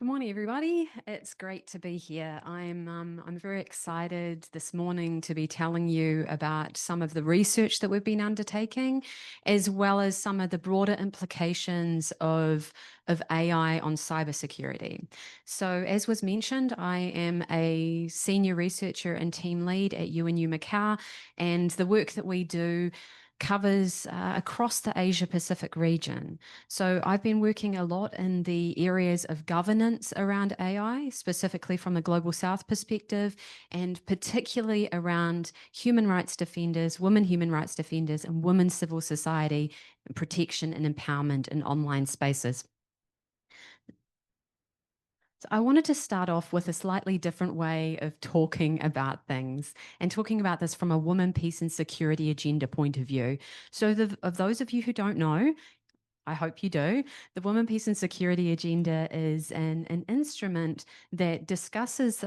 Good morning, everybody. It's great to be here. I'm very excited this morning to be telling you about some of the research that we've been undertaking, as well as some of the broader implications of AI on cybersecurity. So, as was mentioned, I am a senior researcher and team lead at UNU Macau, and the work that we do covers across the Asia Pacific region. So I've been working a lot in the areas of governance around AI, specifically from a global south perspective, and particularly around human rights defenders, women human rights defenders, and women civil society protection and empowerment in online spaces. So I wanted to start off with a slightly different way of talking about things and talking about this from a woman, peace, and security agenda point of view. So, of those of you who don't know, I hope you do. The Women, Peace and Security Agenda is an instrument that discusses,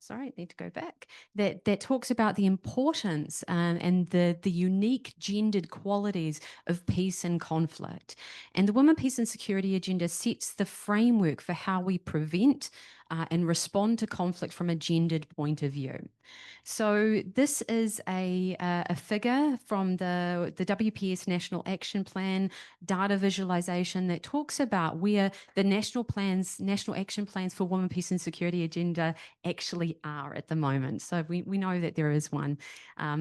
sorry, I need to go back, that talks about the importance and the unique gendered qualities of peace and conflict. And the Women, Peace and Security Agenda sets the framework for how we prevent and respond to conflict from a gendered point of view. So this is a figure from the WPS National Action Plan data visualization that talks about where the national action plans for women, peace and security agenda actually are at the moment. So we know that there is one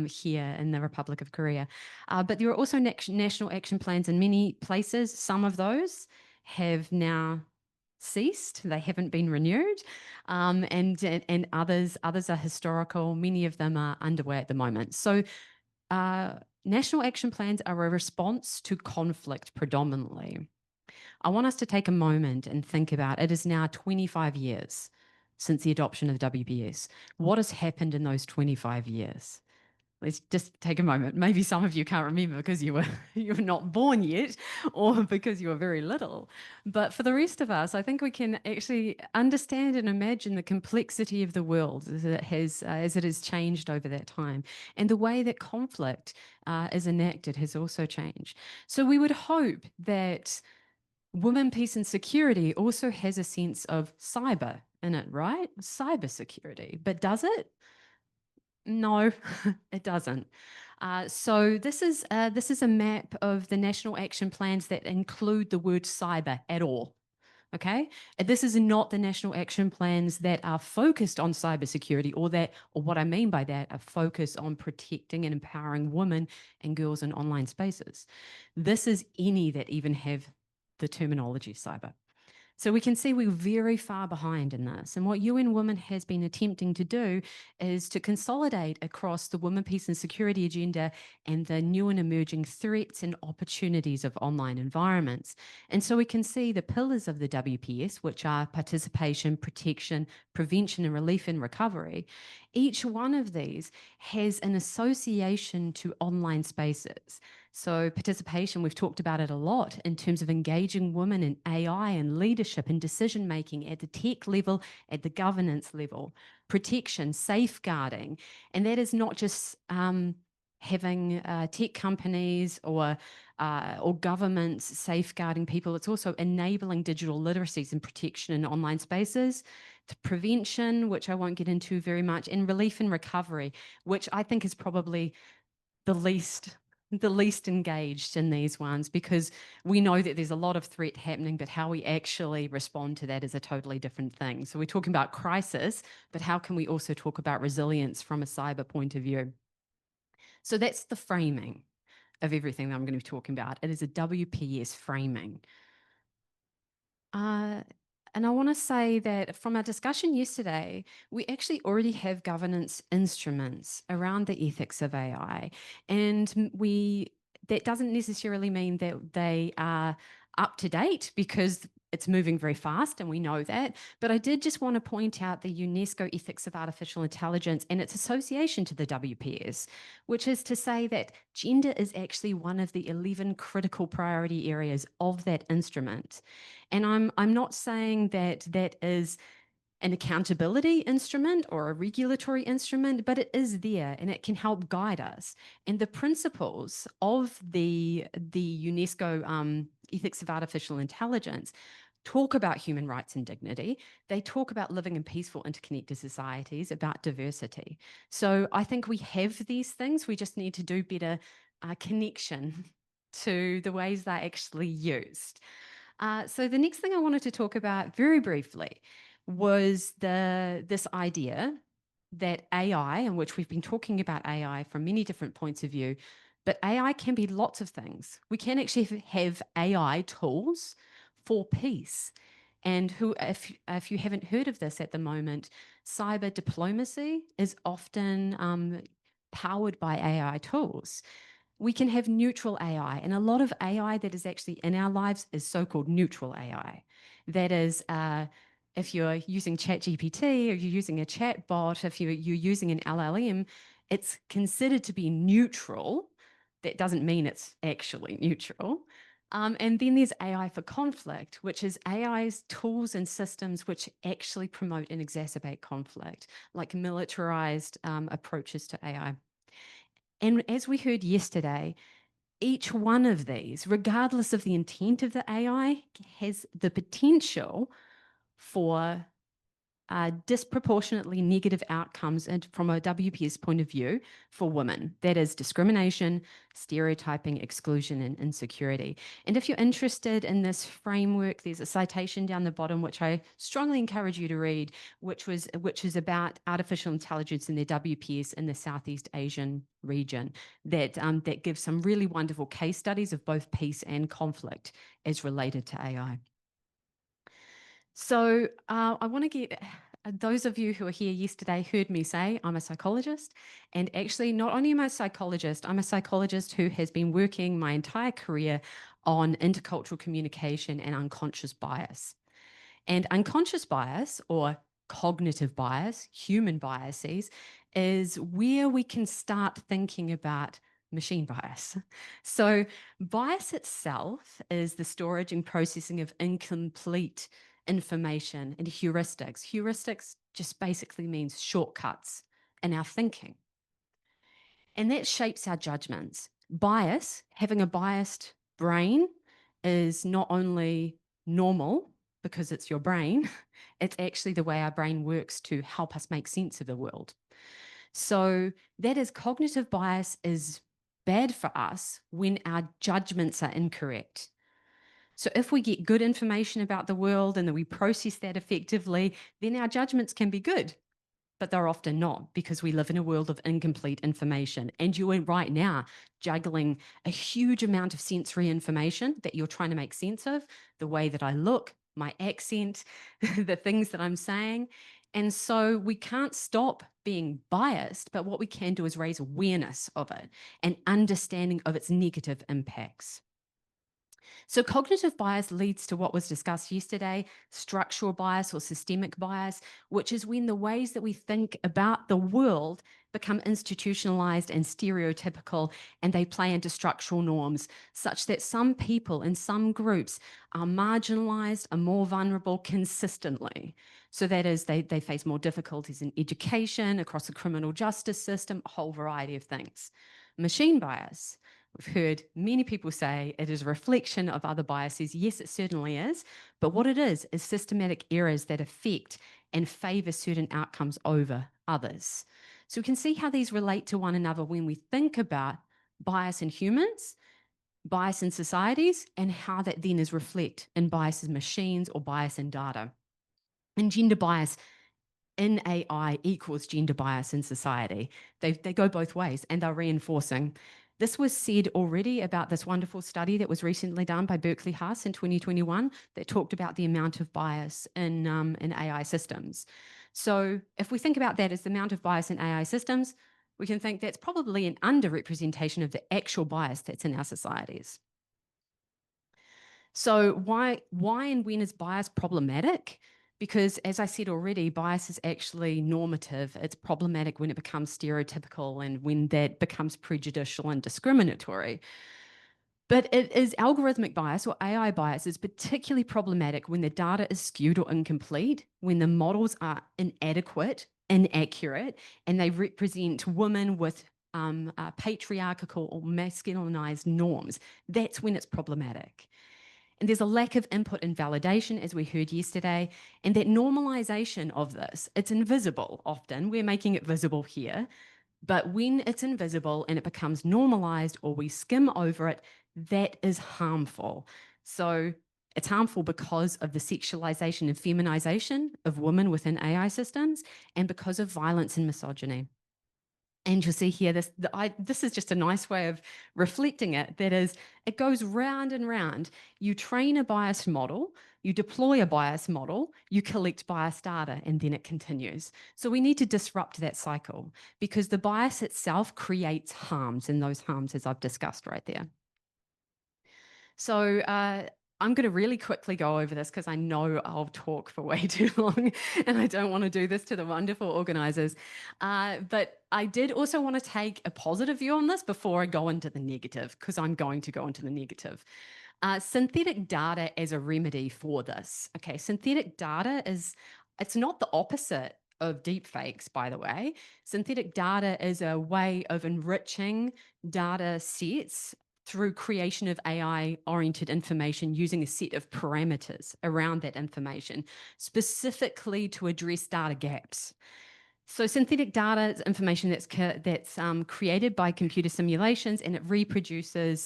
here in the Republic of Korea. But there are also national action plans in many places. Some of those have now ceased, they haven't been renewed, and others are historical. Many of them are underway at the moment. So national action plans are a response to conflict predominantly. I want us to take a moment and think about it is now 25 years since the adoption of WPS. What has happened in those 25 years? Let's just take a moment. Maybe some of you can't remember because you were not born yet, or because you were very little. But for the rest of us, I think we can actually understand and imagine the complexity of the world as it has changed over that time, and the way that conflict is enacted has also changed. So we would hope that women, peace, and security also has a sense of cyber in it, right? Cyber security, but does it? No, it doesn't. So this is a map of the national action plans that include the word cyber at all. Okay, and this is not the national action plans that are focused on cybersecurity, or what I mean by that, are focused on protecting and empowering women and girls in online spaces. This is any that even have the terminology cyber. So we can see we're very far behind in this. And what UN Women has been attempting to do is to consolidate across the Women, Peace and Security agenda and the new and emerging threats and opportunities of online environments. And so we can see the pillars of the WPS, which are participation, protection, prevention and relief and recovery. Each one of these has an association to online spaces. So participation, we've talked about it a lot in terms of engaging women in AI and leadership and decision making at the tech level, at the governance level. Protection, safeguarding, and that is not just having tech companies or governments safeguarding people. It's also enabling digital literacies and protection in online spaces. The prevention, which I won't get into very much, and relief and recovery, which I think is probably the least engaged in these ones, because we know that there's a lot of threat happening, but how we actually respond to that is a totally different thing. So we're talking about crisis, but how can we also talk about resilience from a cyber point of view? So that's the framing of everything that I'm going to be talking about. It is a WPS framing. And I want to say that from our discussion yesterday, we actually already have governance instruments around the ethics of AI. And that doesn't necessarily mean that they are up to date, because it's moving very fast and we know that. But I did just want to point out the UNESCO Ethics of Artificial Intelligence and its association to the WPS, which is to say that gender is actually one of the 11 critical priority areas of that instrument. And I'm not saying that that is an accountability instrument or a regulatory instrument, but it is there and it can help guide us. And the principles of the UNESCO ethics of artificial intelligence talk about human rights and dignity. They talk about living in peaceful, interconnected societies, about diversity. So I think we have these things. We just need to do better connection to the ways they're actually used. So the next thing I wanted to talk about very briefly was this idea that AI, in which we've been talking about AI from many different points of view, but AI can be lots of things. We can actually have AI tools for peace. And if you haven't heard of this at the moment, cyber diplomacy is often powered by AI tools. We can have neutral AI, and a lot of AI that is actually in our lives is so-called neutral AI. That is, if you're using ChatGPT or you're using a chat bot, if you're using an LLM, it's considered to be neutral. That doesn't mean it's actually neutral. And then there's AI for conflict, which is AI's tools and systems which actually promote and exacerbate conflict, like militarized approaches to AI. And as we heard yesterday, each one of these, regardless of the intent of the AI, has the potential for disproportionately negative outcomes from a WPS point of view for women. That is discrimination, stereotyping, exclusion, and insecurity. And if you're interested in this framework, there's a citation down the bottom, which I strongly encourage you to read, which is about artificial intelligence in the WPS in the Southeast Asian region, that gives some really wonderful case studies of both peace and conflict as related to AI. So I want to get those of you who were here yesterday heard me say I'm a psychologist. And actually, not only am I a psychologist, I'm a psychologist who has been working my entire career on intercultural communication and unconscious bias. And unconscious bias, or cognitive bias, human biases, is where we can start thinking about machine bias. So bias itself is the storage and processing of incomplete information and heuristics. Heuristics just basically means shortcuts in our thinking. And that shapes our judgments. Bias, having a biased brain, is not only normal because it's your brain, it's actually the way our brain works to help us make sense of the world. So that is, cognitive bias is bad for us when our judgments are incorrect. So if we get good information about the world and then we process that effectively, then our judgments can be good. But they're often not, because we live in a world of incomplete information. And you are right now juggling a huge amount of sensory information that you're trying to make sense of, the way that I look, my accent, the things that I'm saying. And so we can't stop being biased, but what we can do is raise awareness of it and understanding of its negative impacts. So cognitive bias leads to what was discussed yesterday, structural bias or systemic bias, which is when the ways that we think about the world become institutionalized and stereotypical, and they play into structural norms, such that some people in some groups are marginalized, are more vulnerable consistently. So that is, they face more difficulties in education, across the criminal justice system, a whole variety of things. Machine bias. We've heard many people say it is a reflection of other biases. Yes, it certainly is. But what it is systematic errors that affect and favor certain outcomes over others. So we can see how these relate to one another when we think about bias in humans, bias in societies, and how that then is reflected in bias in machines or bias in data. And gender bias in AI equals gender bias in society. They go both ways, and they're reinforcing. This was said already about this wonderful study that was recently done by Berkeley Haas in 2021 that talked about the amount of bias in AI systems. So if we think about that as the amount of bias in AI systems, we can think that's probably an underrepresentation of the actual bias that's in our societies. So why and when is bias problematic? Because as I said already, bias is actually normative. It's problematic when it becomes stereotypical and when that becomes prejudicial and discriminatory. But it is algorithmic bias or AI bias is particularly problematic when the data is skewed or incomplete, when the models are inadequate, inaccurate, and they represent women with patriarchal or masculinized norms. That's when it's problematic. And there's a lack of input and validation, as we heard yesterday, and that normalization of this, it's invisible often. We're making it visible here. But when it's invisible and it becomes normalized or we skim over it, that is harmful. So it's harmful because of the sexualization and feminization of women within AI systems and because of violence and misogyny. And you'll see here, this is just a nice way of reflecting it. That is, it goes round and round. You train a biased model, you deploy a biased model, you collect biased data, and then it continues. So we need to disrupt that cycle because the bias itself creates harms, and those harms, as I've discussed right there. So I'm going to really quickly go over this because I know I'll talk for way too long and I don't want to do this to the wonderful organizers. But I did also want to take a positive view on this before I go into the negative, because I'm going to go into the negative. Synthetic data as a remedy for this. Okay, synthetic data it's not the opposite of deepfakes, by the way. Synthetic data is a way of enriching data sets through creation of AI-oriented information using a set of parameters around that information, specifically to address data gaps. So synthetic data is information that's created by computer simulations, and it reproduces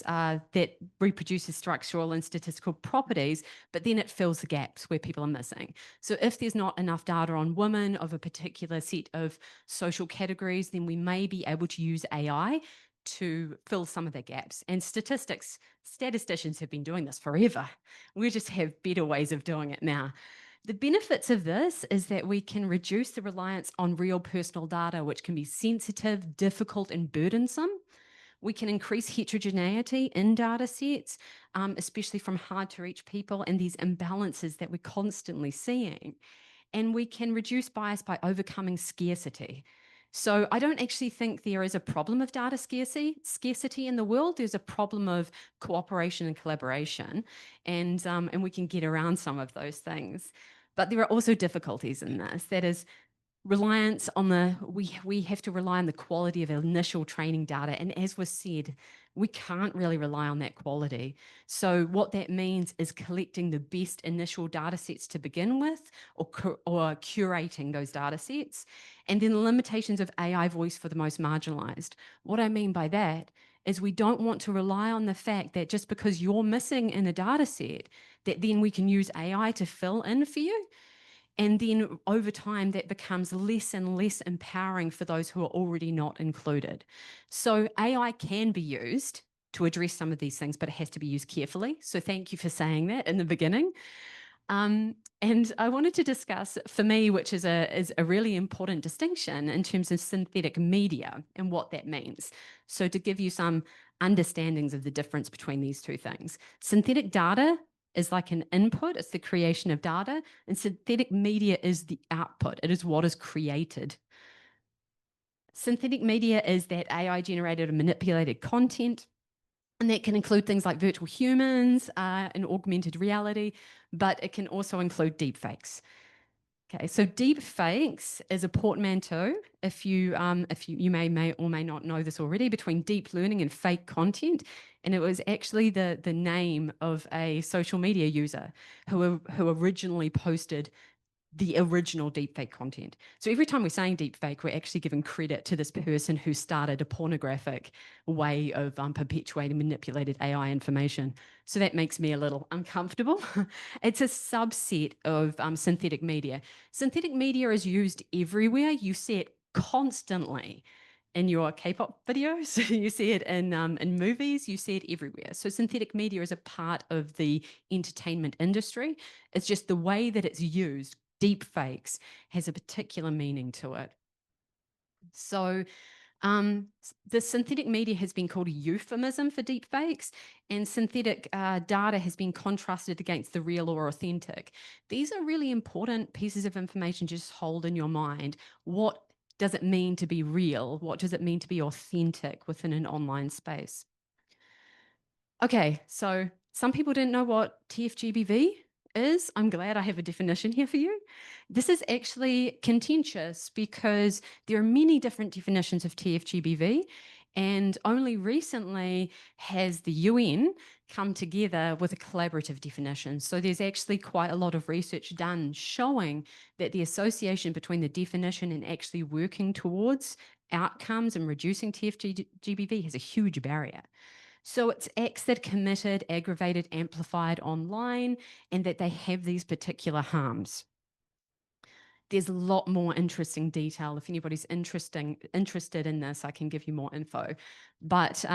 structural and statistical properties, but then it fills the gaps where people are missing. So if there's not enough data on women of a particular set of social categories, then we may be able to use AI to fill some of the gaps. And statisticians have been doing this forever. We just have better ways of doing it now. The benefits of this is that we can reduce the reliance on real personal data, which can be sensitive, difficult, and burdensome. We can increase heterogeneity in data sets, especially from hard to reach people and these imbalances that we're constantly seeing. And we can reduce bias by overcoming scarcity. So I don't actually think there is a problem of data scarcity in the world. There's a problem of cooperation and collaboration, and we can get around some of those things. But there are also difficulties in this. That is, reliance on we have to rely on the quality of initial training data, and as was said, we can't really rely on that quality. So what that means is collecting the best initial data sets to begin with, or curating those data sets, and then the limitations of AI voice for the most marginalized. What I mean by that is we don't want to rely on the fact that just because you're missing in a data set, that then we can use AI to fill in for you. And then over time, that becomes less and less empowering for those who are already not included. So AI can be used to address some of these things, but it has to be used carefully. So thank you for saying that in the beginning. And I wanted to discuss, for me, which is a really important distinction in terms of synthetic media and what that means. So to give you some understandings of the difference between these two things. Synthetic data is like an input, it's the creation of data, and synthetic media is the output, it is what is created. Synthetic media is that AI generated or manipulated content, and that can include things like virtual humans and augmented reality, but it can also include deepfakes. Okay, so deepfakes is a portmanteau, if you may or may not know this already, between deep learning and fake content. And it was actually the name of a social media user who originally posted the original deepfake content. So every time we're saying deepfake, we're actually giving credit to this person who started a pornographic way of perpetuating manipulated AI information. So that makes me a little uncomfortable. It's a subset of synthetic media. Synthetic media is used everywhere. You see it constantly in your K-pop videos. You see it in movies. You see it everywhere. So synthetic media is a part of the entertainment industry. It's just the way that it's used. Deepfakes has a particular meaning to it. So the synthetic media has been called a euphemism for deepfakes, and synthetic data has been contrasted against the real or authentic. These are really important pieces of information to just hold in your mind. What does it mean to be real? What does it mean to be authentic within an online space? Okay, so some people didn't know what TFGBV is. I'm glad I have a definition here for you. This is actually contentious because there are many different definitions of TFGBV, and only recently has the UN come together with a collaborative definition. So there's actually quite a lot of research done showing that the association between the definition and actually working towards outcomes and reducing TFGBV has a huge barrier. So it's acts that are committed, aggravated, amplified online, and that they have these particular harms. There's a lot more interesting detail. If anybody's interested in this, I can give you more info. But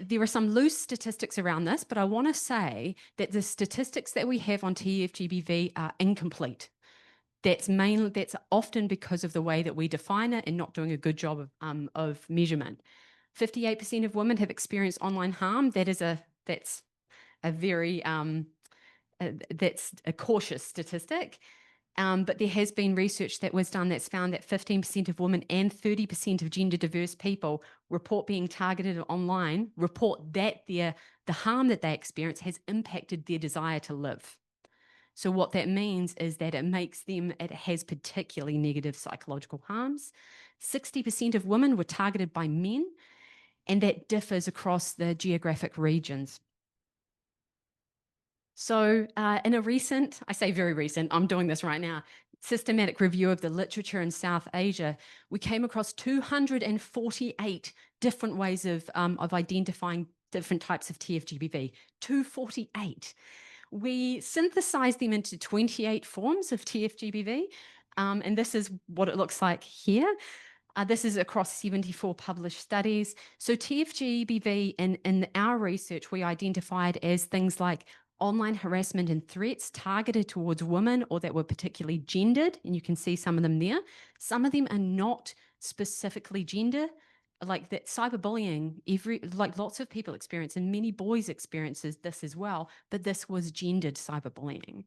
there are some loose statistics around this, but I want to say that the statistics that we have on TFGBV are incomplete. That's often because of the way that we define it and not doing a good job of measurement. 58% of women have experienced online harm. That's a very that's a cautious statistic. But there has been research that was done that's found that 15% of women and 30% of gender diverse people report being targeted online, report that the harm that they experience has impacted their desire to live. So what that means is that it has particularly negative psychological harms. 60% of women were targeted by men, and that differs across the geographic regions. So in a recent, I say very recent, I'm doing this right now, systematic review of the literature in South Asia, we came across 248 different ways of identifying different types of TFGBV. 248. We synthesized them into 28 forms of TFGBV, and this is what it looks like here. This is across 74 published studies. So TFGBV, in our research, we identified as things like online harassment and threats targeted towards women or that were particularly gendered, and you can see some of them there. Some of them are not specifically gender, like that cyberbullying, like lots of people experience, and many boys experiences this as well, but this was gendered cyberbullying.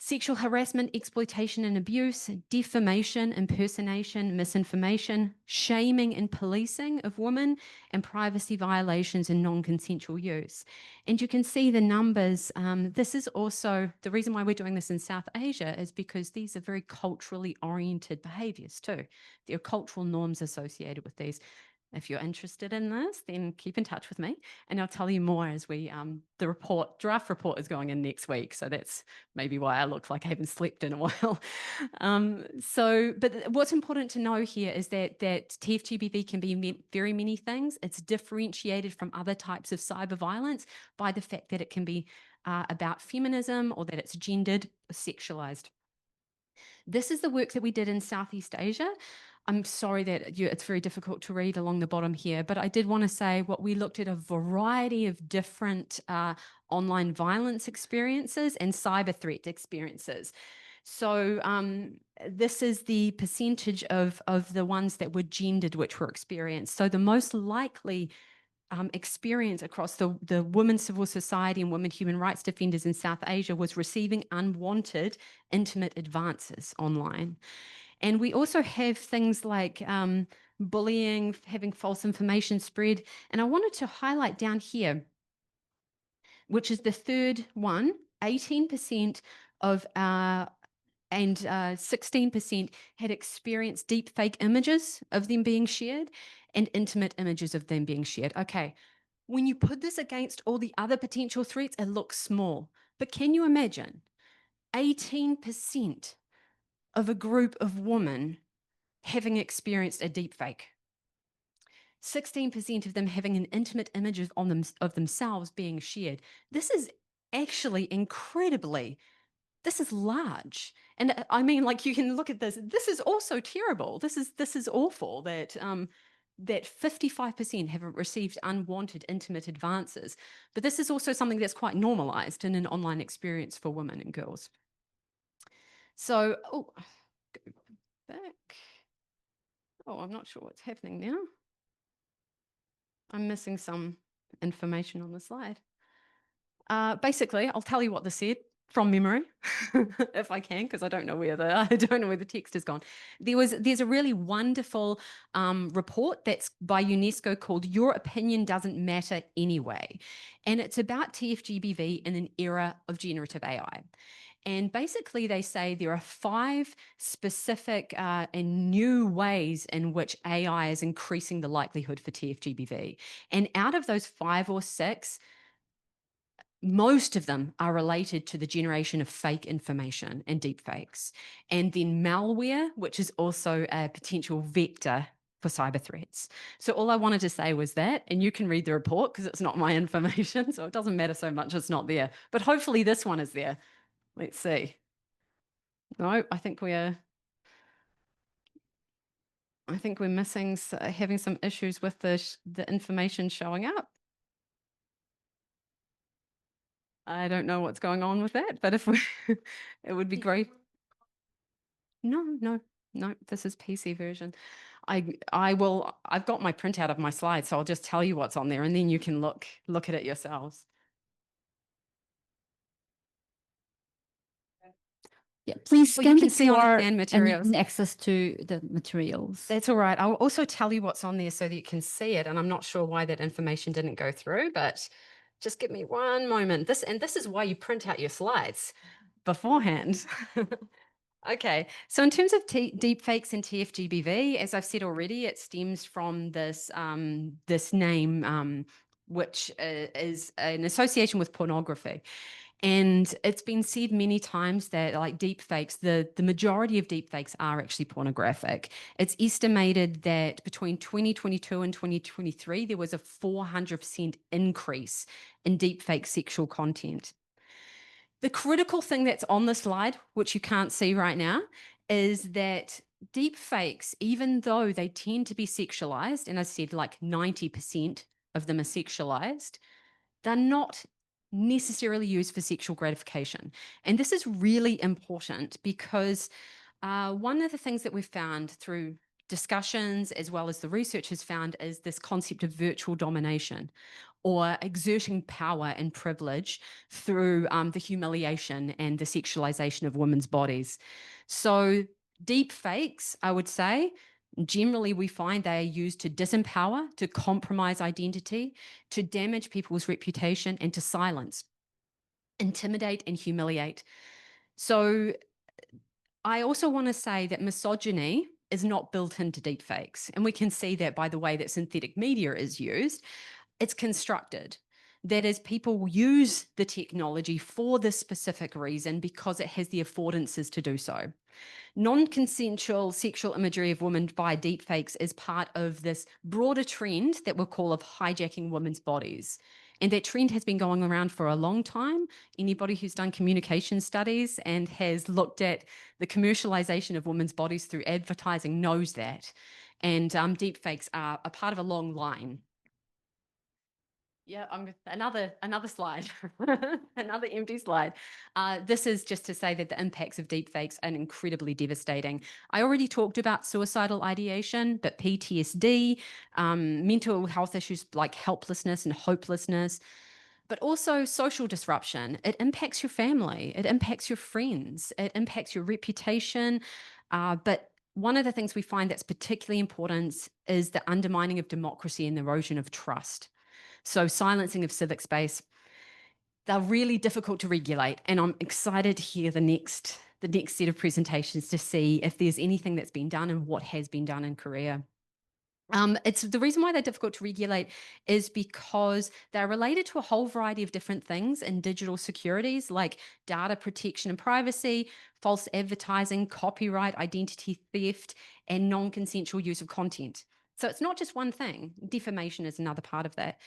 Sexual harassment, exploitation and abuse, defamation, impersonation, misinformation, shaming and policing of women, and privacy violations and non-consensual use. And you can see the numbers. This is also the reason why we're doing this in South Asia is because these are very culturally oriented behaviors too. There are cultural norms associated with these. If you're interested in this, then keep in touch with me and I'll tell you more as we, the draft report is going in next week. So that's maybe why I look like I haven't slept in a while. But what's important to know here is that TFGBV can be very many things. It's differentiated from other types of cyber violence by the fact that it can be about feminism or that it's gendered or sexualized. This is the work that we did in Southeast Asia. I'm sorry that it's very difficult to read along the bottom here, but I did want to say what we looked at a variety of different online violence experiences and cyber threat experiences. So this is the percentage of the ones that were gendered which were experienced. So the most likely experience across the women's civil society and women human rights defenders in South Asia was receiving unwanted intimate advances online. And we also have things like bullying, having false information spread. And I wanted to highlight down here, which is the third one, 18% of and 16% had experienced deepfake images of them being shared and intimate images of them being shared. Okay, when you put this against all the other potential threats, it looks small. But can you imagine 18% of a group of women having experienced a deepfake? 16% of them having an intimate image of themselves being shared. This is actually this is large. And I mean, like, you can look at this. This is also terrible. This is awful that that 55% haven't received unwanted intimate advances. But this is also something that's quite normalized in an online experience for women and girls. So, go back. Oh, I'm not sure what's happening now. I'm missing some information on the slide. Basically, I'll tell you what this said. from memory, if I can, because I don't know where the text has gone. There's a really wonderful report that's by UNESCO called "Your Opinion Doesn't Matter Anyway," and it's about TFGBV in an era of generative AI. And basically, they say there are 5 specific and new ways in which AI is increasing the likelihood for TFGBV. And out of those 5 or 6, most of them are related to the generation of fake information and deepfakes. And then malware, which is also a potential vector for cyber threats. So all I wanted to say was that, and you can read the report because it's not my information, so it doesn't matter so much it's not there. But hopefully this one is there. Let's see. No, I think we're missing, having some issues with the information showing up. I don't know what's going on with that, but if we, it would be great. No, this is PC version. I've got my printout of my slides, so I'll just tell you what's on there and then you can look at it yourselves. Yeah, please Well, you scan can the see on the QR fan and materials. access to the materials. That's all right. I'll also tell you what's on there so that you can see it. And I'm not sure why that information didn't go through, but just give me one moment. This is why you print out your slides beforehand. Okay, so in terms of deepfakes and TFGBV, as I've said already, it stems from this this name, which is an association with pornography. And it's been said many times that like deepfakes, the majority of deepfakes are actually pornographic. It's estimated that between 2022 and 2023, there was a 400% increase in deepfake sexual content. The critical thing that's on the slide, which you can't see right now, is that deepfakes, even though they tend to be sexualized, and I said like 90% of them are sexualized, they're not necessarily used for sexual gratification. And this is really important because one of the things that we've found through discussions as well as the research has found is this concept of virtual domination or exerting power and privilege through the humiliation and the sexualization of women's bodies. So deep fakes, I would say, generally we find they are used to disempower, to compromise identity, to damage people's reputation, and to silence, intimidate, and humiliate. So I also want to say that misogyny is not built into deepfakes. And we can see that by the way that synthetic media is used. It's constructed. That is, people use the technology for this specific reason because it has the affordances to do so. Non-consensual sexual imagery of women by deepfakes is part of this broader trend that we'll call of hijacking women's bodies. And that trend has been going around for a long time. Anybody who's done communication studies and has looked at the commercialization of women's bodies through advertising knows that. And deepfakes are a part of a long line. Yeah, another slide, another empty slide. This is just to say that the impacts of deepfakes are incredibly devastating. I already talked about suicidal ideation, but PTSD, mental health issues like helplessness and hopelessness, but also social disruption. It impacts your family, it impacts your friends, it impacts your reputation. But one of the things we find that's particularly important is the undermining of democracy and the erosion of trust. So silencing of civic space, they're really difficult to regulate. And I'm excited to hear the next set of presentations to see if there's anything that's been done and what has been done in Korea. It's the reason why they're difficult to regulate is because they're related to a whole variety of different things in digital securities like data protection and privacy, false advertising, copyright, identity theft, and non-consensual use of content. So it's not just one thing. Defamation is another part of that.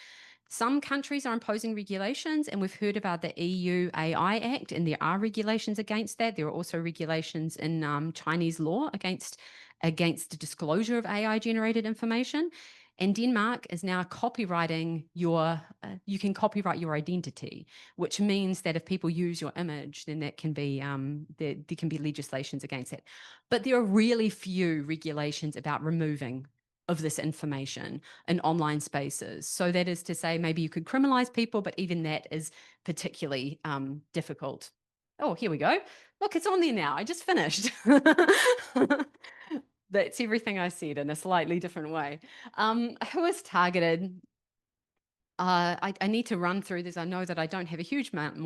Some countries are imposing regulations, and we've heard about the EU AI Act, and there are regulations against that. There are also regulations in Chinese law against the disclosure of AI-generated information. And Denmark is now copywriting you can copyright your identity, which means that if people use your image, then that can be, there can be legislations against it. But there are really few regulations about removing of this information in online spaces. So that is to say, maybe you could criminalize people, but even that is particularly difficult. Oh, here we go. Look, it's on there now. I just finished. That's everything I said in a slightly different way. Who is targeted? I need to run through this. I know that I don't have a huge amount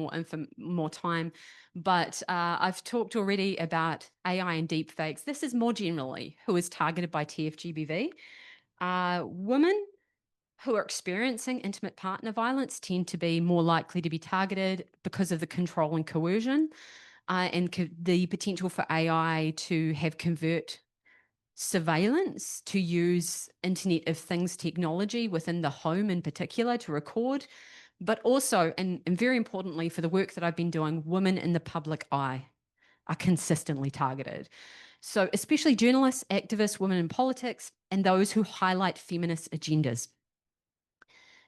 more time, but I've talked already about AI and deepfakes. This is more generally who is targeted by TFGBV. Women who are experiencing intimate partner violence tend to be more likely to be targeted because of the control and coercion and the potential for AI to have covert surveillance, to use Internet of Things technology within the home in particular to record, but also, and very importantly, for the work that I've been doing, women in the public eye are consistently targeted. So especially journalists, activists, women in politics, and those who highlight feminist agendas.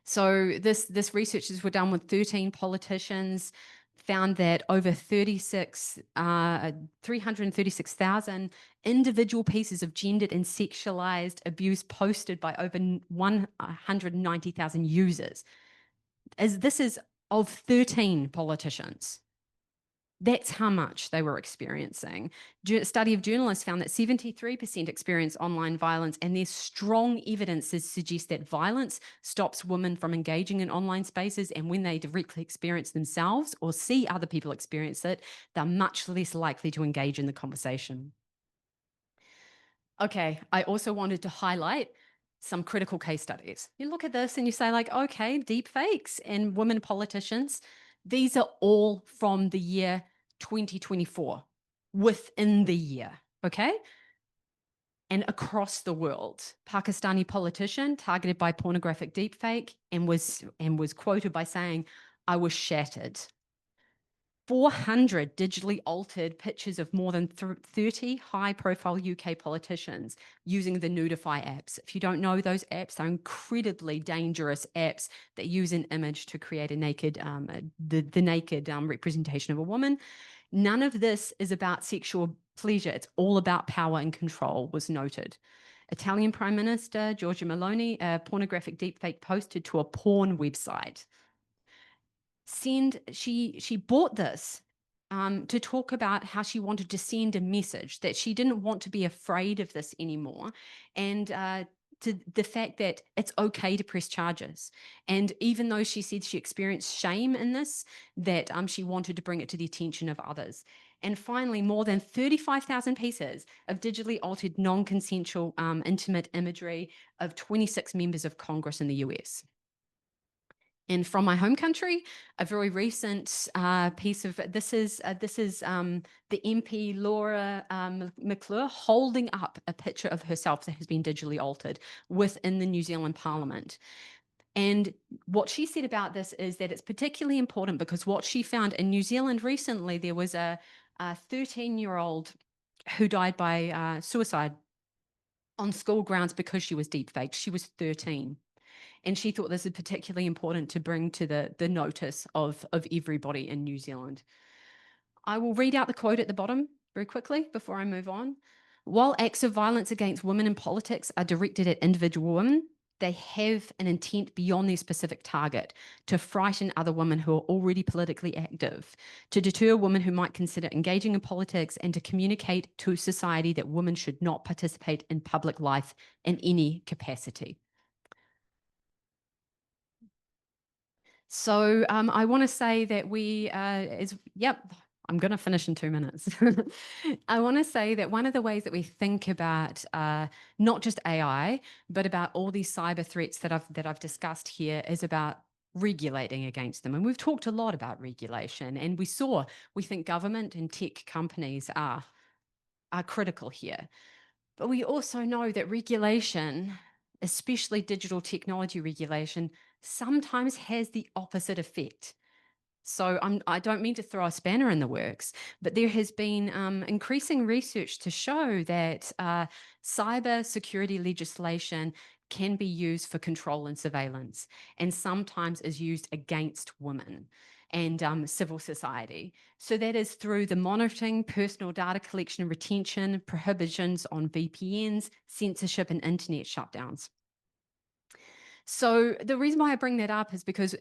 So this researches were done with 13 politicians, found that over 336,000 individual pieces of gendered and sexualized abuse posted by over 190,000 users. As this is of 13 politicians. That's how much they were experiencing. A study of journalists found that 73% experience online violence, and there's strong evidence to suggest that violence stops women from engaging in online spaces, and when they directly experience themselves or see other people experience it, they're much less likely to engage in the conversation. Okay, I also wanted to highlight some critical case studies. You look at this and you say like, okay, deep fakes and women politicians, these are all from the year 2024, within the year, okay? And across the world. Pakistani politician targeted by pornographic deepfake and was quoted by saying, "I was shattered." 400 digitally altered pictures of more than 30 high-profile UK politicians using the Nudify apps. If you don't know those apps, they're incredibly dangerous apps that use an image to create a naked, the naked representation of a woman. None of this is about sexual pleasure. It's all about power and control, was noted. Italian Prime Minister Giorgia Meloni, a pornographic deepfake posted to a porn website. She bought this to talk about how she wanted to send a message that she didn't want to be afraid of this anymore, and to the fact that it's okay to press charges. And even though she said she experienced shame in this, that she wanted to bring it to the attention of others. And finally, more than 35,000 pieces of digitally altered non-consensual intimate imagery of 26 members of Congress in the US. And from my home country, a very recent piece of this is the MP Laura McClure holding up a picture of herself that has been digitally altered within the New Zealand Parliament. And what she said about this is that it's particularly important because what she found in New Zealand recently, there was a 13-year-old who died by suicide on school grounds because she was deepfaked. She was 13. And she thought this is particularly important to bring to the notice of everybody in New Zealand. I will read out the quote at the bottom very quickly before I move on. While acts of violence against women in politics are directed at individual women, they have an intent beyond their specific target to frighten other women who are already politically active, to deter women who might consider engaging in politics, and to communicate to society that women should not participate in public life in any capacity. So I want to say that I'm going to finish in 2 minutes. I want to say that one of the ways that we think about not just AI, but about all these cyber threats that I've discussed here is about regulating against them. And we've talked a lot about regulation, and we think government and tech companies are critical here. But we also know that regulation, especially digital technology regulation, sometimes has the opposite effect. So I don't mean to throw a spanner in the works, but there has been increasing research to show that cyber security legislation can be used for control and surveillance, and sometimes is used against women and civil society. So that is through the monitoring, personal data collection and retention, prohibitions on VPNs, censorship, and internet shutdowns. So the reason why I bring that up is because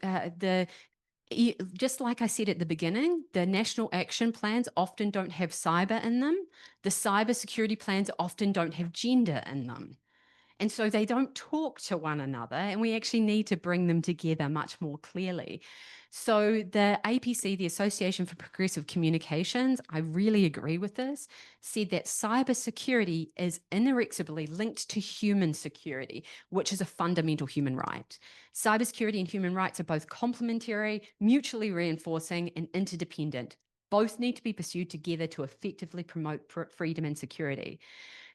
Just like I said at the beginning, the national action plans often don't have cyber in them. The cyber security plans often don't have gender in them. And so they don't talk to one another, and we actually need to bring them together much more clearly. So the APC, the Association for Progressive Communications, I really agree with this, said that cybersecurity is inexorably linked to human security, which is a fundamental human right. Cybersecurity and human rights are both complementary, mutually reinforcing, and interdependent. Both need to be pursued together to effectively promote freedom and security.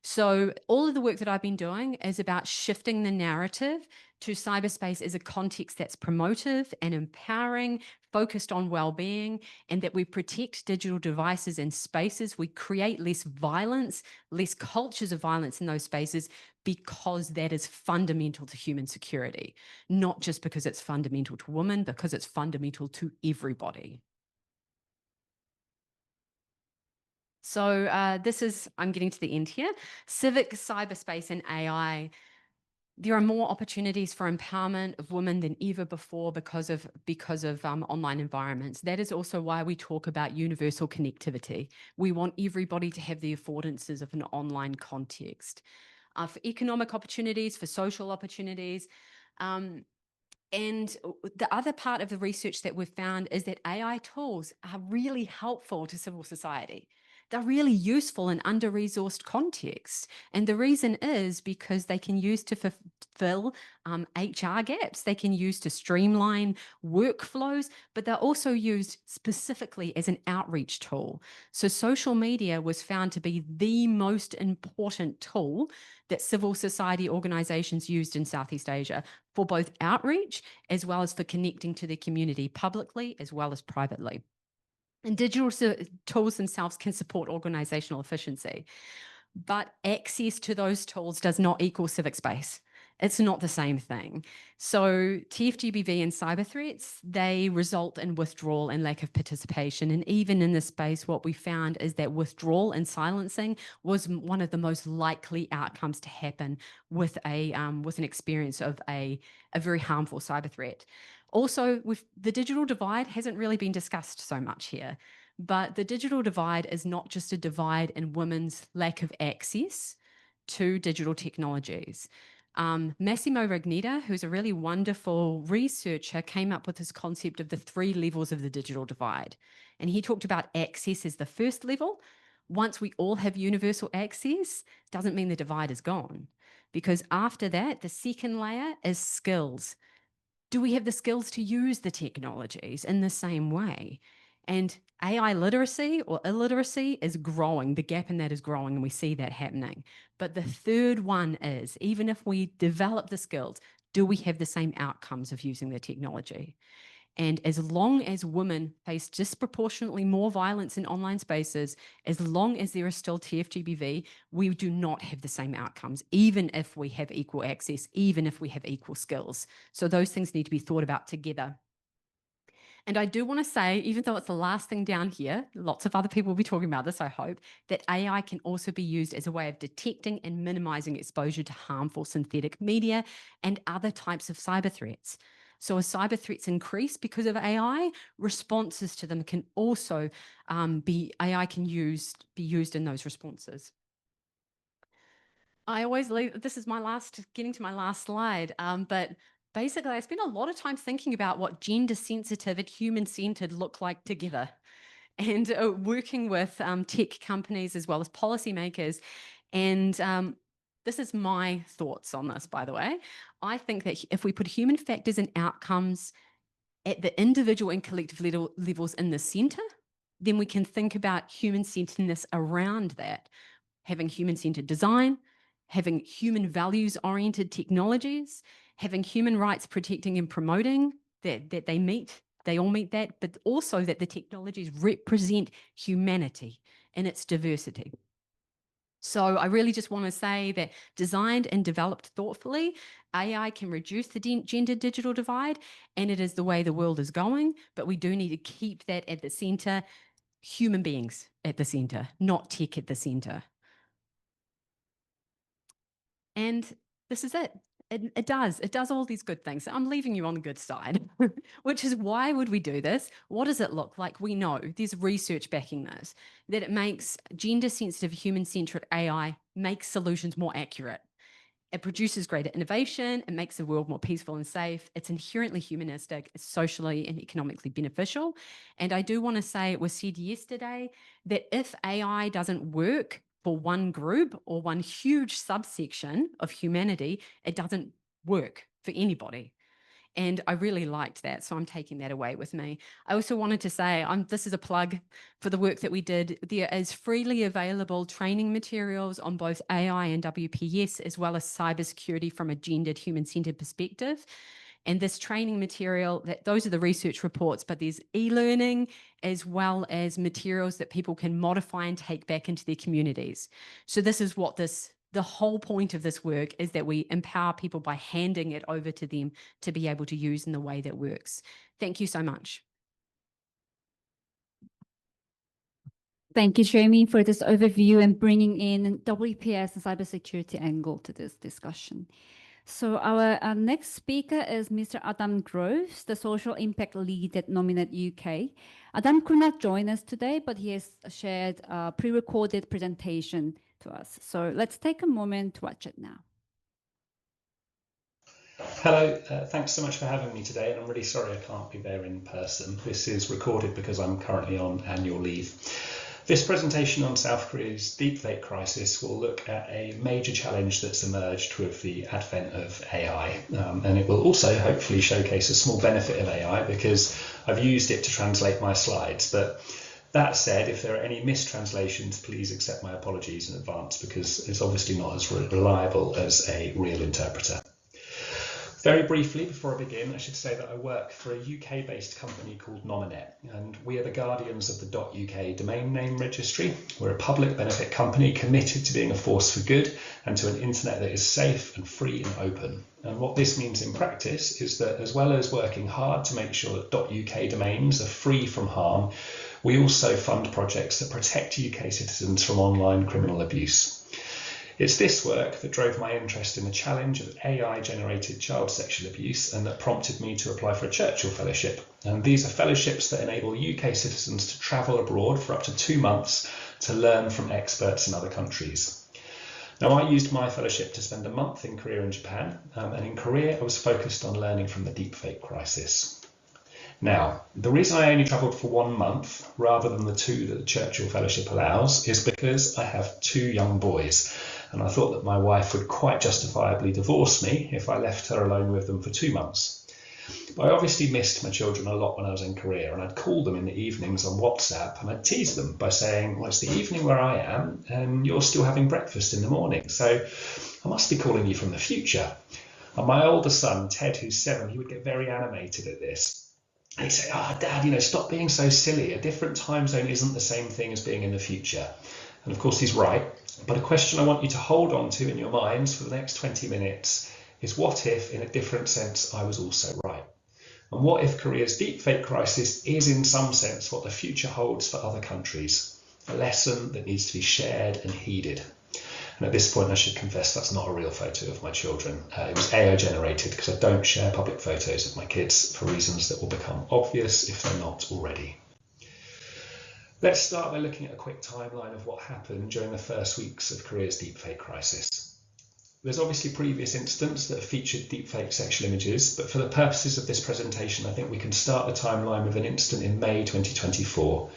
So all of the work that I've been doing is about shifting the narrative to cyberspace as a context that's promotive and empowering, focused on well-being, and that we protect digital devices and spaces. We create less violence, less cultures of violence in those spaces, because that is fundamental to human security, not just because it's fundamental to women, because it's fundamental to everybody. So I'm getting to the end here. Civic, cyberspace, and AI. There are more opportunities for empowerment of women than ever before because of online environments. That is also why we talk about universal connectivity. We want everybody to have the affordances of an online context. For economic opportunities, for social opportunities, and the other part of the research that we've found is that AI tools are really helpful to civil society. They're really useful in under-resourced contexts. And the reason is because they can use to fulfill HR gaps. They can use to streamline workflows, but they're also used specifically as an outreach tool. So social media was found to be the most important tool that civil society organizations used in Southeast Asia for both outreach as well as for connecting to their community publicly as well as privately. And digital tools themselves can support organizational efficiency, but access to those tools does not equal civic space. It's not the same thing. So TFGBV and cyber threats, they result in withdrawal and lack of participation. And even in this space, what we found is that withdrawal and silencing was one of the most likely outcomes to happen with an experience of a very harmful cyber threat. Also, the digital divide hasn't really been discussed so much here. But the digital divide is not just a divide in women's lack of access to digital technologies. Massimo Ragnita, who's a really wonderful researcher, came up with this concept of the 3 levels of the digital divide. And he talked about access as the first level. Once we all have universal access, doesn't mean the divide is gone. Because after that, the second layer is skills. Do we have the skills to use the technologies in the same way? And AI literacy or illiteracy is growing. The gap in that is growing, and we see that happening. But the third one is, even if we develop the skills, do we have the same outcomes of using the technology? And as long as women face disproportionately more violence in online spaces, as long as there is still TFGBV, we do not have the same outcomes, even if we have equal access, even if we have equal skills. So those things need to be thought about together. And I do want to say, even though it's the last thing down here, lots of other people will be talking about this, I hope, that AI can also be used as a way of detecting and minimizing exposure to harmful synthetic media and other types of cyber threats. So as cyber threats increase because of AI, responses to them can also AI can be used in those responses. I always leave, this is getting to my last slide, but basically I spend a lot of time thinking about what gender sensitive and human centered look like together, and working with tech companies as well as policymakers. And this is my thoughts on this, by the way. I think that if we put human factors and outcomes at the individual and collective levels in the center, then we can think about human centeredness around that, having human-centered design, having human values-oriented technologies, having human rights protecting and promoting that they all meet that, but also that the technologies represent humanity in its diversity. So I really just want to say that designed and developed thoughtfully, AI can reduce the gender digital divide, and it is the way the world is going, but we do need to keep that at the center, human beings at the center, not tech at the center. And this is it. It does. It does all these good things. I'm leaving you on the good side, which is why would we do this? What does it look like? We know there's research backing this, that it makes gender sensitive, human centric AI makes solutions more accurate. It produces greater innovation. It makes the world more peaceful and safe. It's inherently humanistic. It's socially and economically beneficial. And I do want to say, it was said yesterday that if AI doesn't work for one group or one huge subsection of humanity, it doesn't work for anybody. And I really liked that. So I'm taking that away with me. I also wanted to say, this is a plug for the work that we did. There is freely available training materials on both AI and WPS, as well as cybersecurity from a gendered, human-centered perspective. And this training material, those are the research reports, but there's e-learning as well as materials that people can modify and take back into their communities. So this is what the whole point of this work is, that we empower people by handing it over to them to be able to use in the way that works. Thank you so much. Thank you, Jamie, for this overview and bringing in WPS and cybersecurity angle to this discussion. So our next speaker is Mr. Adam Groves, the Social Impact Lead at Nominate UK. Adam could not join us today, but he has shared a pre-recorded presentation to us. So let's take a moment to watch it now. Hello, thanks so much for having me today, and I'm really sorry I can't be there in person. This is recorded because I'm currently on annual leave. This presentation on South Korea's deepfake crisis will look at a major challenge that's emerged with the advent of AI, and it will also hopefully showcase a small benefit of AI because I've used it to translate my slides. But that said, if there are any mistranslations, please accept my apologies in advance because it's obviously not as reliable as a real interpreter. Very briefly, before I begin, I should say that I work for a UK-based company called Nominate, and we are the guardians of the .uk domain name registry. We're a public benefit company committed to being a force for good and to an internet that is safe and free and open. And what this means in practice is that, as well as working hard to make sure that .uk domains are free from harm, we also fund projects that protect UK citizens from online criminal abuse. It's this work that drove my interest in the challenge of AI-generated child sexual abuse and that prompted me to apply for a Churchill Fellowship. And these are fellowships that enable UK citizens to travel abroad for up to 2 months to learn from experts in other countries. Now, I used my fellowship to spend a month in Korea and Japan, and in Korea I was focused on learning from the deepfake crisis. Now, the reason I only travelled for 1 month rather than the 2 that the Churchill Fellowship allows is because I have 2 young boys, and I thought that my wife would quite justifiably divorce me if I left her alone with them for 2 months. But I obviously missed my children a lot when I was in Korea, and I'd call them in the evenings on WhatsApp and I'd tease them by saying, well, it's the evening where I am and you're still having breakfast in the morning, so I must be calling you from the future. And my older son, Ted, who's 7, he would get very animated at this. And he'd say, Dad, stop being so silly. A different time zone isn't the same thing as being in the future. And of course he's right. But a question I want you to hold on to in your minds for the next 20 minutes is, what if, in a different sense, I was also right? And what if Korea's deepfake crisis is in some sense what the future holds for other countries? A lesson that needs to be shared and heeded. And at this point, I should confess that's not a real photo of my children. It was AI generated because I don't share public photos of my kids for reasons that will become obvious if they're not already. Let's start by looking at a quick timeline of what happened during the first weeks of Korea's deepfake crisis. There's obviously previous incidents that have featured deepfake sexual images, but for the purposes of this presentation, I think we can start the timeline with an incident in May 2024.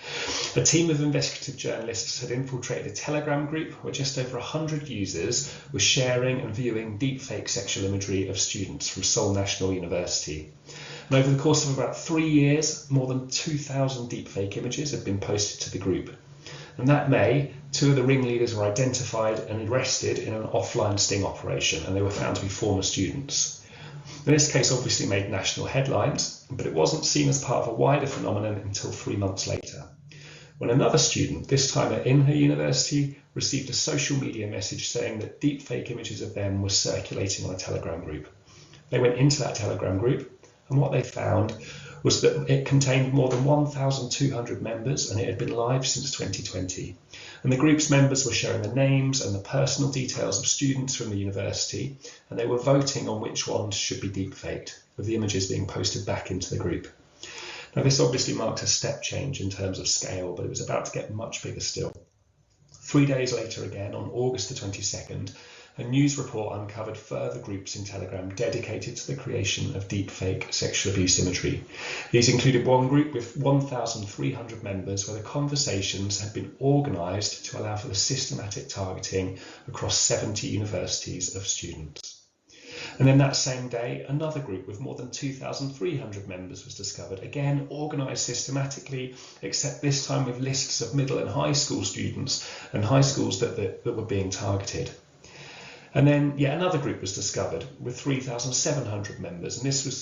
A team of investigative journalists had infiltrated a Telegram group where just over 100 users were sharing and viewing deepfake sexual imagery of students from Seoul National University. And over the course of about 3 years, more than 2,000 deepfake images had been posted to the group. And that May, 2 of the ringleaders were identified and arrested in an offline sting operation, and they were found to be former students. And this case obviously made national headlines, but it wasn't seen as part of a wider phenomenon until 3 months later, when another student, this time at her university, received a social media message saying that deepfake images of them were circulating on a Telegram group. They went into that Telegram group, and what they found was that it contained more than 1,200 members and it had been live since 2020. And the group's members were sharing the names and the personal details of students from the university, and they were voting on which ones should be deepfaked, with the images being posted back into the group. Now, this obviously marked a step change in terms of scale, but it was about to get much bigger still. 3 days later again, on August the 22nd, a news report uncovered further groups in Telegram dedicated to the creation of deepfake sexual abuse imagery. These included one group with 1,300 members where the conversations had been organised to allow for the systematic targeting across 70 universities of students. And then that same day, another group with more than 2,300 members was discovered, again organised systematically, except this time with lists of middle and high school students and high schools that were being targeted. And then yet another group was discovered with 3,700 members, and this was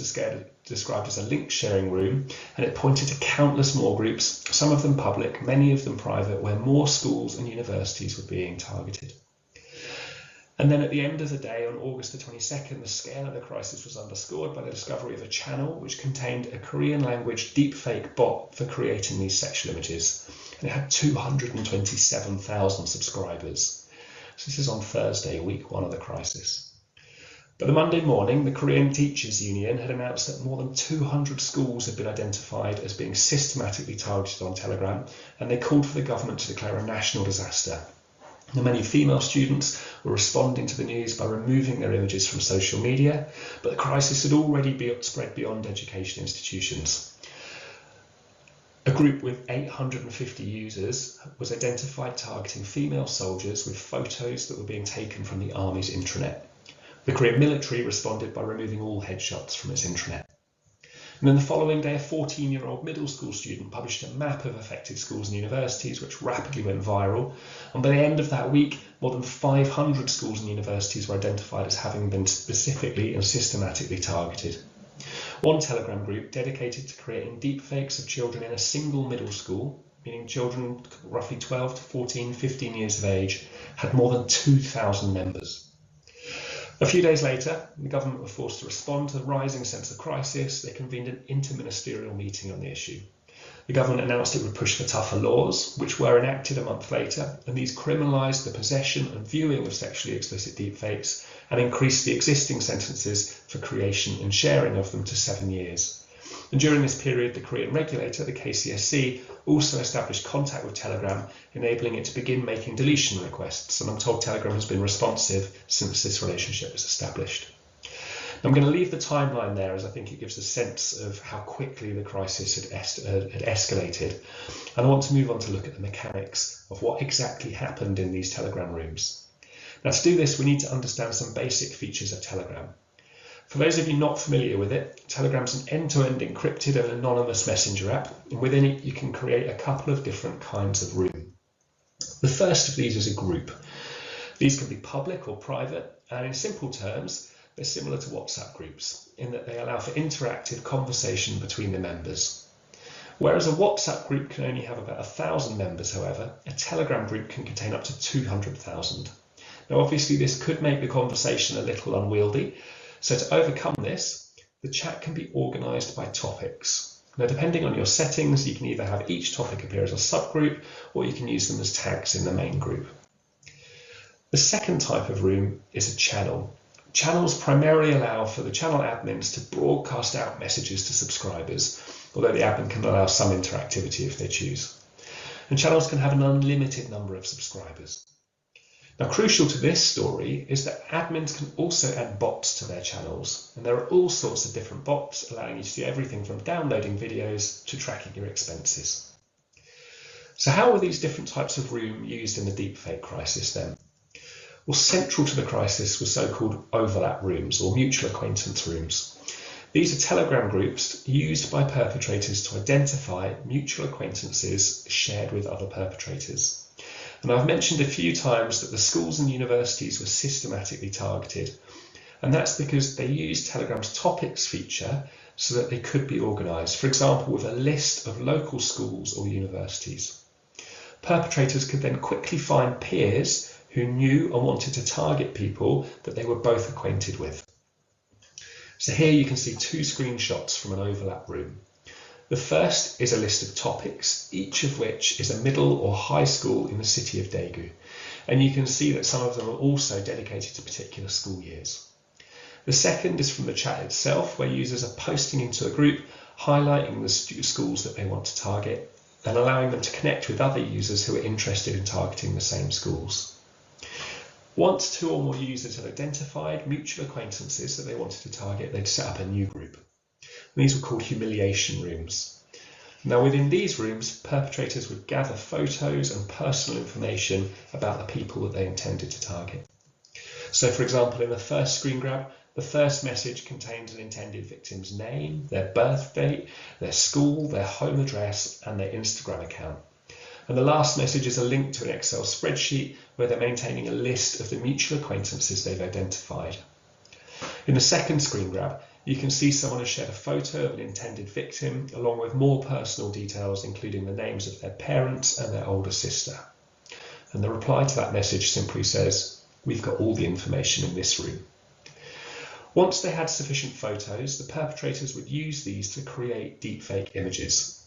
described as a link sharing room, and it pointed to countless more groups, some of them public, many of them private, where more schools and universities were being targeted. And then at the end of the day, on August the 22nd, the scale of the crisis was underscored by the discovery of a channel which contained a Korean language deepfake bot for creating these sexual images. And it had 227,000 subscribers. So this is on Thursday, week 1 of the crisis. But the Monday morning, the Korean Teachers Union had announced that more than 200 schools had been identified as being systematically targeted on Telegram, and they called for the government to declare a national disaster. Now, many female students were responding to the news by removing their images from social media, but the crisis had already spread beyond education institutions. A group with 850 users was identified targeting female soldiers with photos that were being taken from the army's intranet. The Korean military responded by removing all headshots from its intranet. And then the following day, a 14-year-old middle school student published a map of affected schools and universities, which rapidly went viral. And by the end of that week, more than 500 schools and universities were identified as having been specifically and systematically targeted. One Telegram group dedicated to creating deepfakes of children in a single middle school, meaning children roughly 12 to 14, 15 years of age, had more than 2,000 members. A few days later, the government were forced to respond to the rising sense of crisis. They convened an interministerial meeting on the issue. The government announced it would push for tougher laws, which were enacted a month later, and these criminalised the possession and viewing of sexually explicit deepfakes and increased the existing sentences for creation and sharing of them to 7 years. And during this period, the Korean regulator, the KCSC, also established contact with Telegram, enabling it to begin making deletion requests, and I'm told Telegram has been responsive since this relationship was established. I'm going to leave the timeline there as I think it gives a sense of how quickly the crisis had escalated. And I want to move on to look at the mechanics of what exactly happened in these Telegram rooms. Now, to do this, we need to understand some basic features of Telegram. For those of you not familiar with it, Telegram is an end-to-end encrypted and anonymous messenger app, and within it you can create a couple of different kinds of room. The first of these is a group. These can be public or private, and in simple terms, they're similar to WhatsApp groups in that they allow for interactive conversation between the members. Whereas a WhatsApp group can only have about 1,000 members, however, a Telegram group can contain up to 200,000. Now, obviously, this could make the conversation a little unwieldy. So to overcome this, the chat can be organised by topics. Now, depending on your settings, you can either have each topic appear as a subgroup, or you can use them as tags in the main group. The second type of room is a channel. Channels primarily allow for the channel admins to broadcast out messages to subscribers, although the admin can allow some interactivity if they choose. And channels can have an unlimited number of subscribers. Now, crucial to this story is that admins can also add bots to their channels, and there are all sorts of different bots allowing you to do everything from downloading videos to tracking your expenses. So how were these different types of room used in the deepfake crisis then? Well, central to the crisis were so-called overlap rooms or mutual acquaintance rooms. These are Telegram groups used by perpetrators to identify mutual acquaintances shared with other perpetrators. And I've mentioned a few times that the schools and universities were systematically targeted, and that's because they used Telegram's topics feature so that they could be organised, for example, with a list of local schools or universities. Perpetrators could then quickly find peers who knew and wanted to target people that they were both acquainted with. So here you can see two screenshots from an overlap room. The first is a list of topics, each of which is a middle or high school in the city of Daegu. And you can see that some of them are also dedicated to particular school years. The second is from the chat itself, where users are posting into a group, highlighting the schools that they want to target and allowing them to connect with other users who are interested in targeting the same schools. Once 2 or more users have identified mutual acquaintances that they wanted to target, they'd set up a new group. And these were called humiliation rooms. Now, within these rooms, perpetrators would gather photos and personal information about the people that they intended to target. So, for example, in the first screen grab, the first message contains an intended victim's name, their birth date, their school, their home address, and their Instagram account. And the last message is a link to an Excel spreadsheet where they're maintaining a list of the mutual acquaintances they've identified. In the second screen grab, you can see someone has shared a photo of an intended victim along with more personal details, including the names of their parents and their older sister. And the reply to that message simply says, "We've got all the information in this room." Once they had sufficient photos, the perpetrators would use these to create deepfake images.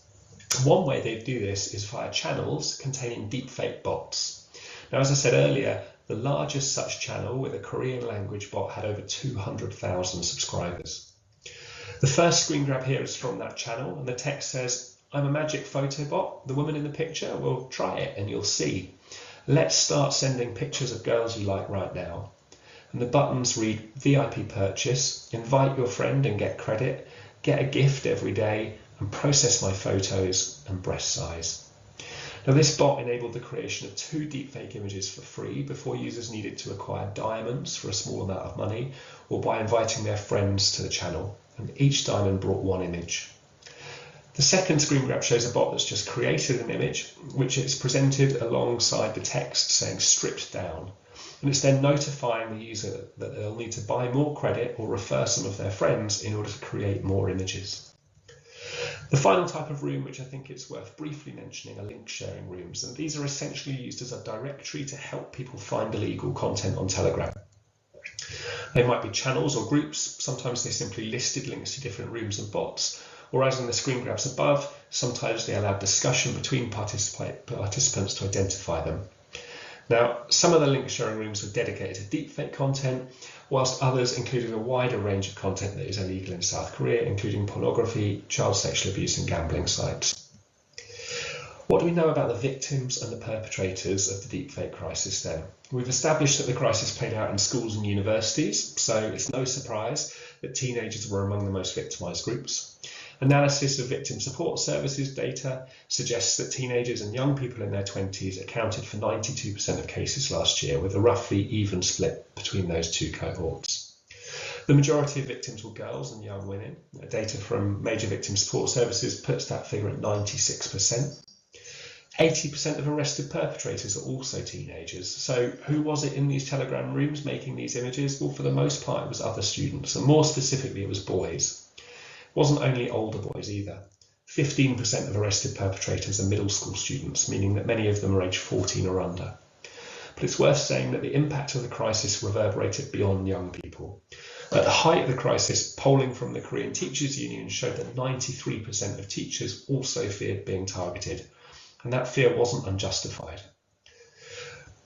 One way they do this is via channels containing deepfake bots. Now, as I said earlier, the largest such channel with a Korean language bot had over 200,000 subscribers. The first screen grab here is from that channel, and the text says, "I'm a magic photo bot. The woman in the picture, well, try it and you'll see. Let's start sending pictures of girls you like right now." And the buttons read VIP purchase, invite your friend and get credit, get a gift every day, and process my photos and breast size. Now, this bot enabled the creation of 2 deepfake images for free before users needed to acquire diamonds for a small amount of money or by inviting their friends to the channel, and each diamond brought 1 image. The second screen grab shows a bot that's just created an image, which is presented alongside the text saying stripped down. And it's then notifying the user that they'll need to buy more credit or refer some of their friends in order to create more images. The final type of room, which I think it's worth briefly mentioning, are link sharing rooms. And these are essentially used as a directory to help people find illegal content on Telegram. They might be channels or groups. Sometimes they simply listed links to different rooms and bots. Or as in the screen grabs above, sometimes they allowed discussion between participants to identify them. Now, some of the link sharing rooms were dedicated to deepfake content, whilst others included a wider range of content that is illegal in South Korea, including pornography, child sexual abuse and gambling sites. What do we know about the victims and the perpetrators of the deepfake crisis then? We've established that the crisis played out in schools and universities, so it's no surprise that teenagers were among the most victimised groups. Analysis of victim support services data suggests that teenagers and young people in their 20s accounted for 92% of cases last year, with a roughly even split between those 2 cohorts. The majority of victims were girls and young women. Data from major victim support services puts that figure at 96%. 80% of arrested perpetrators are also teenagers. So who was it in these Telegram rooms making these images? Well, for the most part, it was other students, and more specifically, it was boys. It wasn't only older boys either. 15% of arrested perpetrators are middle school students, meaning that many of them are aged 14 or under. But it's worth saying that the impact of the crisis reverberated beyond young people. At the height of the crisis, polling from the Korean Teachers Union showed that 93% of teachers also feared being targeted, and that fear wasn't unjustified.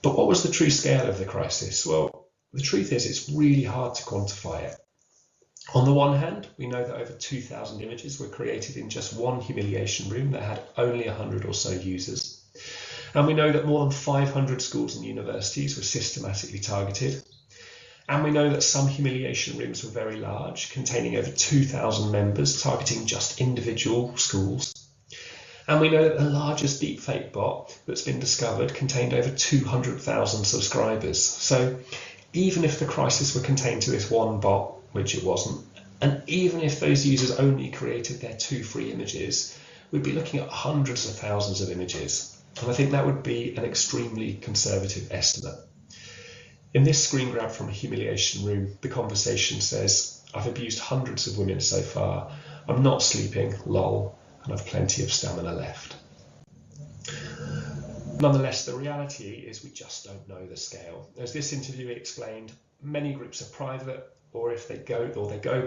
But what was the true scale of the crisis? Well, the truth is it's really hard to quantify it. On the one hand, we know that over 2,000 images were created in just one humiliation room that had only 100 or so users. And we know that more than 500 schools and universities were systematically targeted. And we know that some humiliation rooms were very large, containing over 2,000 members, targeting just individual schools. And we know that the largest deepfake bot that's been discovered contained over 200,000 subscribers. So even if the crisis were contained to this one bot, which it wasn't, and even if those users only created their 2 free images, we'd be looking at hundreds of thousands of images. And I think that would be an extremely conservative estimate. In this screen grab from a humiliation room, the conversation says, "I've abused hundreds of women so far. I'm not sleeping, lol, and I've plenty of stamina left." Nonetheless, the reality is we just don't know the scale. As this interviewee explained, many groups are private, or if they go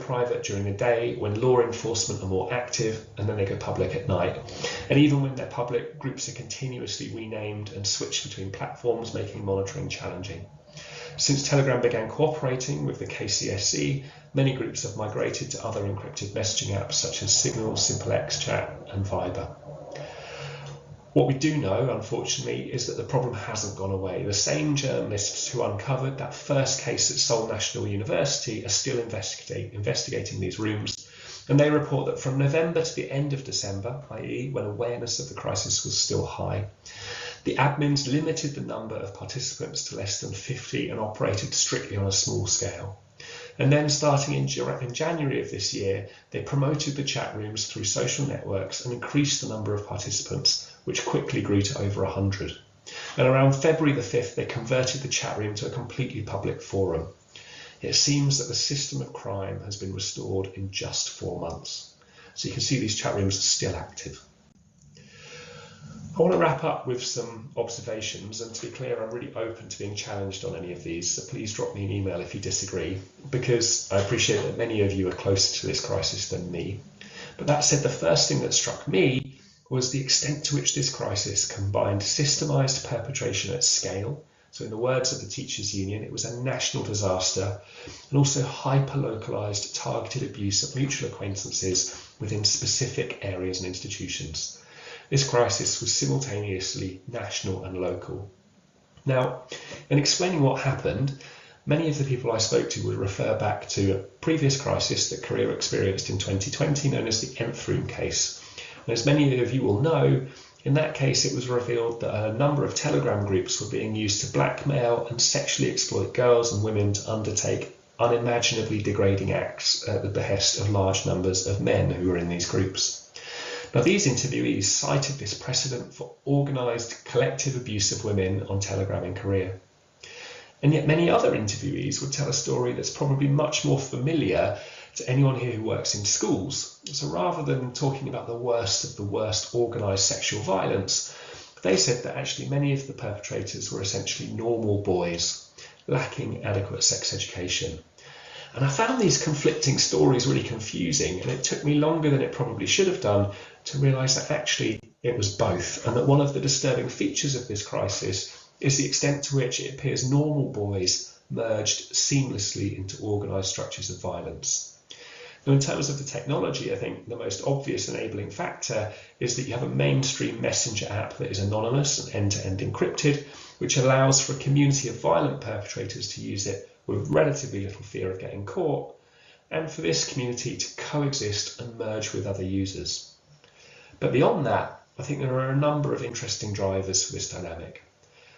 private during the day when law enforcement are more active, and then they go public at night. And even when they're public, groups are continuously renamed and switched between platforms, making monitoring challenging. Since Telegram began cooperating with the KCSC, many groups have migrated to other encrypted messaging apps such as Signal, SimpleX Chat, and Viber. What we do know, unfortunately, is that the problem hasn't gone away. The same journalists who uncovered that first case at Seoul National University are still investigating these rooms, and they report that from November to the end of December, i.e. when awareness of the crisis was still high, the admins limited the number of participants to less than 50 and operated strictly on a small scale. And then starting in January of this year, they promoted the chat rooms through social networks and increased the number of participants, which quickly grew to over 100. And around February the 5th, they converted the chat room to a completely public forum. It seems that the system of crime has been restored in just 4 months. So you can see these chat rooms are still active. I want to wrap up with some observations, and to be clear, I'm really open to being challenged on any of these, so please drop me an email if you disagree, because I appreciate that many of you are closer to this crisis than me. But that said, the first thing that struck me was the extent to which this crisis combined systemised perpetration at scale. So in the words of the Teachers Union, it was a national disaster, and also hyper-localised targeted abuse of mutual acquaintances within specific areas and institutions. This crisis was simultaneously national and local. Now, in explaining what happened, many of the people I spoke to would refer back to a previous crisis that Korea experienced in 2020, known as the Nth Room case. And as many of you will know, in that case it was revealed that a number of Telegram groups were being used to blackmail and sexually exploit girls and women to undertake unimaginably degrading acts at the behest of large numbers of men who were in these groups. Now, these interviewees cited this precedent for organised collective abuse of women on Telegram in Korea. And yet many other interviewees would tell a story that's probably much more familiar to anyone here who works in schools. So rather than talking about the worst of the worst organised sexual violence, they said that actually many of the perpetrators were essentially normal boys, lacking adequate sex education. And I found these conflicting stories really confusing, and it took me longer than it probably should have done to realise that actually it was both, and that one of the disturbing features of this crisis is the extent to which it appears normal boys merged seamlessly into organised structures of violence. Now, in terms of the technology, I think the most obvious enabling factor is that you have a mainstream messenger app that is anonymous and end-to-end encrypted, which allows for a community of violent perpetrators to use it with relatively little fear of getting caught, and for this community to coexist and merge with other users. But beyond that, I think there are a number of interesting drivers for this dynamic.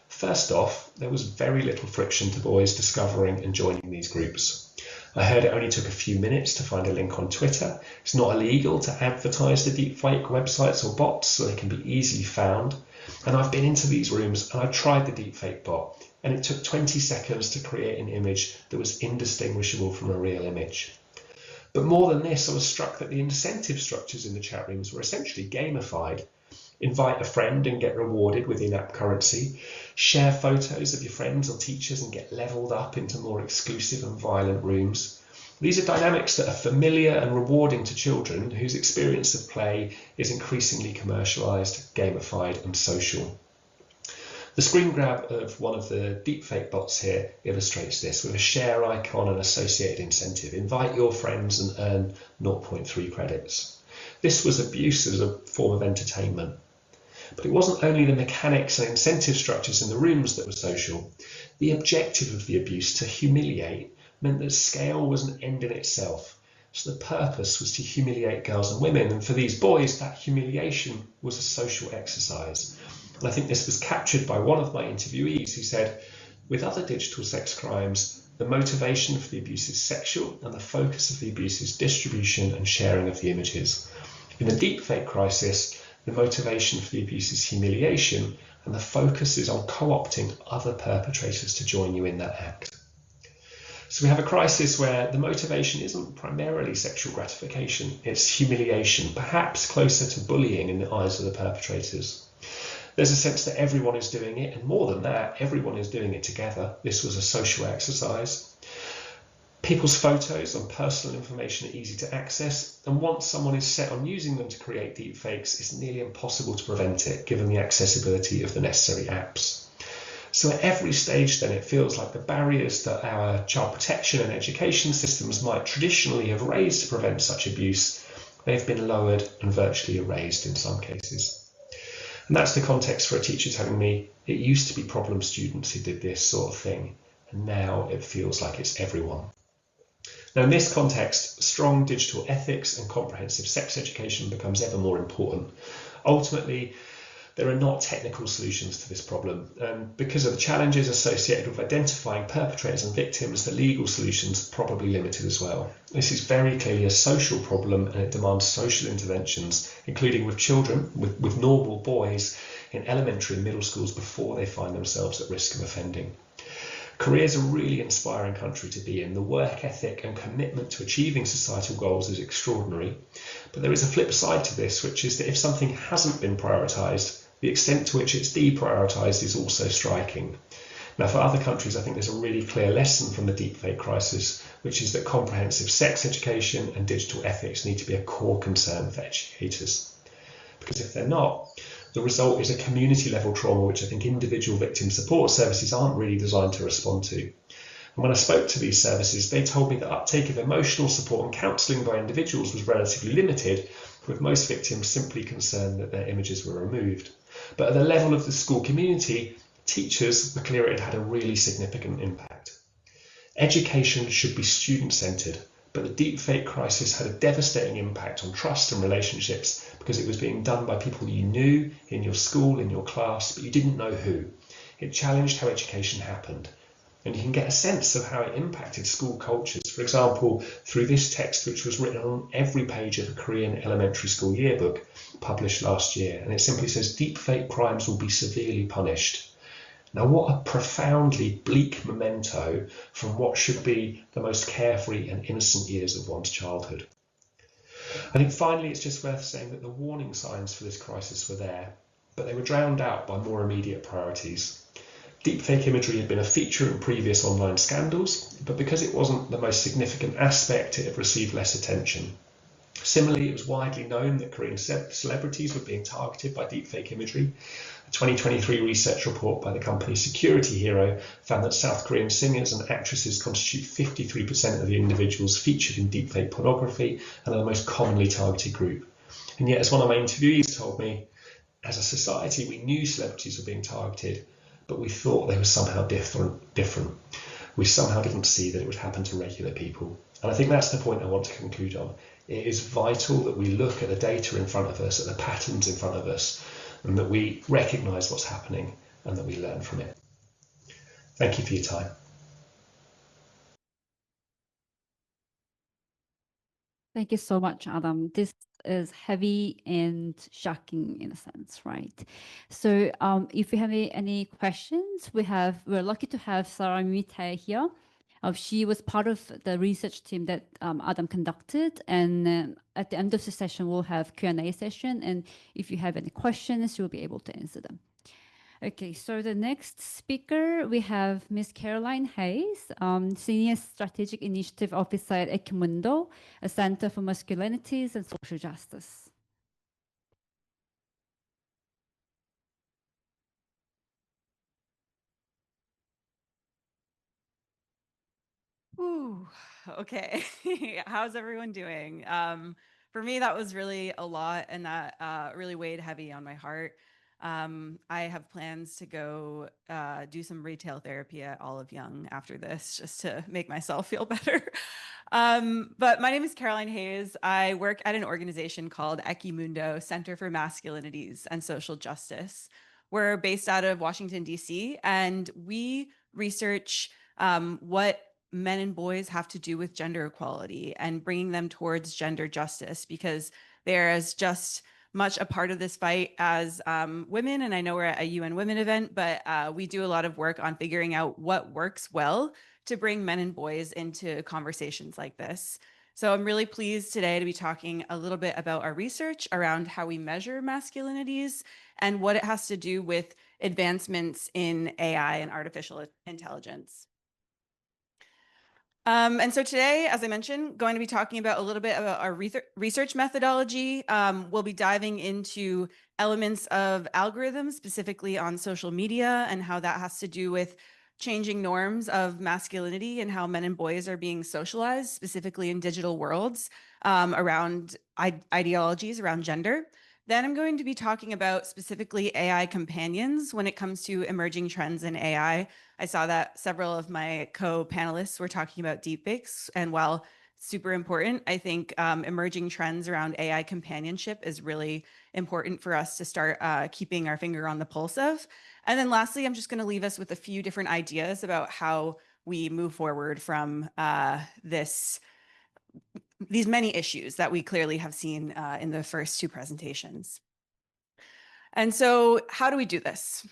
First off, there was very little friction to boys discovering and joining these groups. I heard it only took a few minutes to find a link on Twitter. It's not illegal to advertise the deepfake websites or bots, so they can be easily found. And I've been into these rooms and I tried the deepfake bot, and it took 20 seconds to create an image that was indistinguishable from a real image. But more than this, I was struck that the incentive structures in the chat rooms were essentially gamified. Invite a friend and get rewarded with in-app currency. Share photos of your friends or teachers and get leveled up into more exclusive and violent rooms. These are dynamics that are familiar and rewarding to children whose experience of play is increasingly commercialized, gamified, and social. The screen grab of one of the deepfake bots here illustrates this with a share icon and associated incentive. Invite your friends and earn 0.3 credits. This was abuse as a form of entertainment. But it wasn't only the mechanics and incentive structures in the rooms that were social. The objective of the abuse, to humiliate, meant that scale was an end in itself. So the purpose was to humiliate girls and women, and for these boys, that humiliation was a social exercise. And I think this was captured by one of my interviewees who said, with other digital sex crimes, the motivation for the abuse is sexual, and the focus of the abuse is distribution and sharing of the images. In the deepfake crisis, the motivation for the abuse is humiliation, and the focus is on co-opting other perpetrators to join you in that act. So we have a crisis where the motivation isn't primarily sexual gratification, it's humiliation, perhaps closer to bullying in the eyes of the perpetrators. There's a sense that everyone is doing it, and more than that, everyone is doing it together. This was a social exercise. People's photos and personal information are easy to access, and once someone is set on using them to create deepfakes, it's nearly impossible to prevent it, given the accessibility of the necessary apps. So at every stage then, it feels like the barriers that our child protection and education systems might traditionally have raised to prevent such abuse, they've been lowered and virtually erased in some cases. And that's the context for a teacher telling me it used to be problem students who did this sort of thing, and now it feels like it's everyone. Now, in this context, strong digital ethics and comprehensive sex education becomes ever more important. Ultimately, there are not technical solutions to this problem, and because of the challenges associated with identifying perpetrators and victims, the legal solutions are probably limited as well. This is very clearly a social problem, and it demands social interventions, including with children, with normal boys in elementary and middle schools before they find themselves at risk of offending. Korea is a really inspiring country to be in. The work ethic and commitment to achieving societal goals is extraordinary. But there is a flip side to this, which is that if something hasn't been prioritised, the extent to which it's deprioritised is also striking. Now, for other countries, I think there's a really clear lesson from the deepfake crisis, which is that comprehensive sex education and digital ethics need to be a core concern for educators. Because if they're not, the result is a community level trauma, which I think individual victim support services aren't really designed to respond to. And when I spoke to these services, they told me that uptake of emotional support and counselling by individuals was relatively limited, with most victims simply concerned that their images were removed. But at the level of the school community, teachers were clear it had a really significant impact. Education should be student-centred, but the deepfake crisis had a devastating impact on trust and relationships because it was being done by people you knew in your school, in your class, but you didn't know who. It challenged how education happened. And you can get a sense of how it impacted school cultures. For example, through this text, which was written on every page of a Korean elementary school yearbook published last year. And it simply says, deepfake crimes will be severely punished. Now, what a profoundly bleak memento from what should be the most carefree and innocent years of one's childhood. I think finally, it's just worth saying that the warning signs for this crisis were there, but they were drowned out by more immediate priorities. Deepfake imagery had been a feature in previous online scandals, but because it wasn't the most significant aspect, it had received less attention. Similarly, it was widely known that Korean celebrities were being targeted by deepfake imagery. A 2023 research report by the company Security Hero found that South Korean singers and actresses constitute 53% of the individuals featured in deepfake pornography and are the most commonly targeted group. And yet, as one of my interviewees told me, as a society, we knew celebrities were being targeted, but we thought they were somehow different. We somehow didn't see that it would happen to regular people. And I think that's the point I want to conclude on. It is vital that we look at the data in front of us, at the patterns in front of us, and that we recognise what's happening and that we learn from it. Thank you for your time. Thank you so much, Adam. This is heavy and shocking in a sense, right? So if you have any questions, we're lucky to have Sarah Mita here. She was part of the research team that Adam conducted, and at the end of the session, we'll have Q&A session, and if you have any questions, you'll be able to answer them. Okay, so the next speaker, we have Ms. Caroline Hayes, Senior Strategic Initiative Officer at Equimundo, a Center for Masculinities and Social Justice. Ooh, okay. How's everyone doing? For me, that was really a lot, and that really weighed heavy on my heart. I have plans to go do some retail therapy at Olive Young after this, just to make myself feel better. But my name is Caroline Hayes. I work at an organization called Equimundo, Center for Masculinities and Social Justice. We're based out of Washington, D.C., and we research what men and boys have to do with gender equality and bringing them towards gender justice, because they're as just much a part of this fight as women. And I know we're at a UN Women event, but we do a lot of work on figuring out what works well to bring men and boys into conversations like this. So I'm really pleased today to be talking a little bit about our research around how we measure masculinities and what it has to do with advancements in AI and artificial intelligence. And so today, as I mentioned, going to be talking about a little bit about our research methodology. We'll be diving into elements of algorithms, specifically on social media, and how that has to do with changing norms of masculinity and how men and boys are being socialized, specifically in digital worlds, around ideologies around gender. Then I'm going to be talking about specifically AI companions when it comes to emerging trends in AI. I saw that several of my co-panelists were talking about deepfakes, and while super important, I think emerging trends around AI companionship is really important for us to start keeping our finger on the pulse of. And then lastly, I'm just going to leave us with a few different ideas about how we move forward from these many issues that we clearly have seen in the first two presentations. And so how do we do this?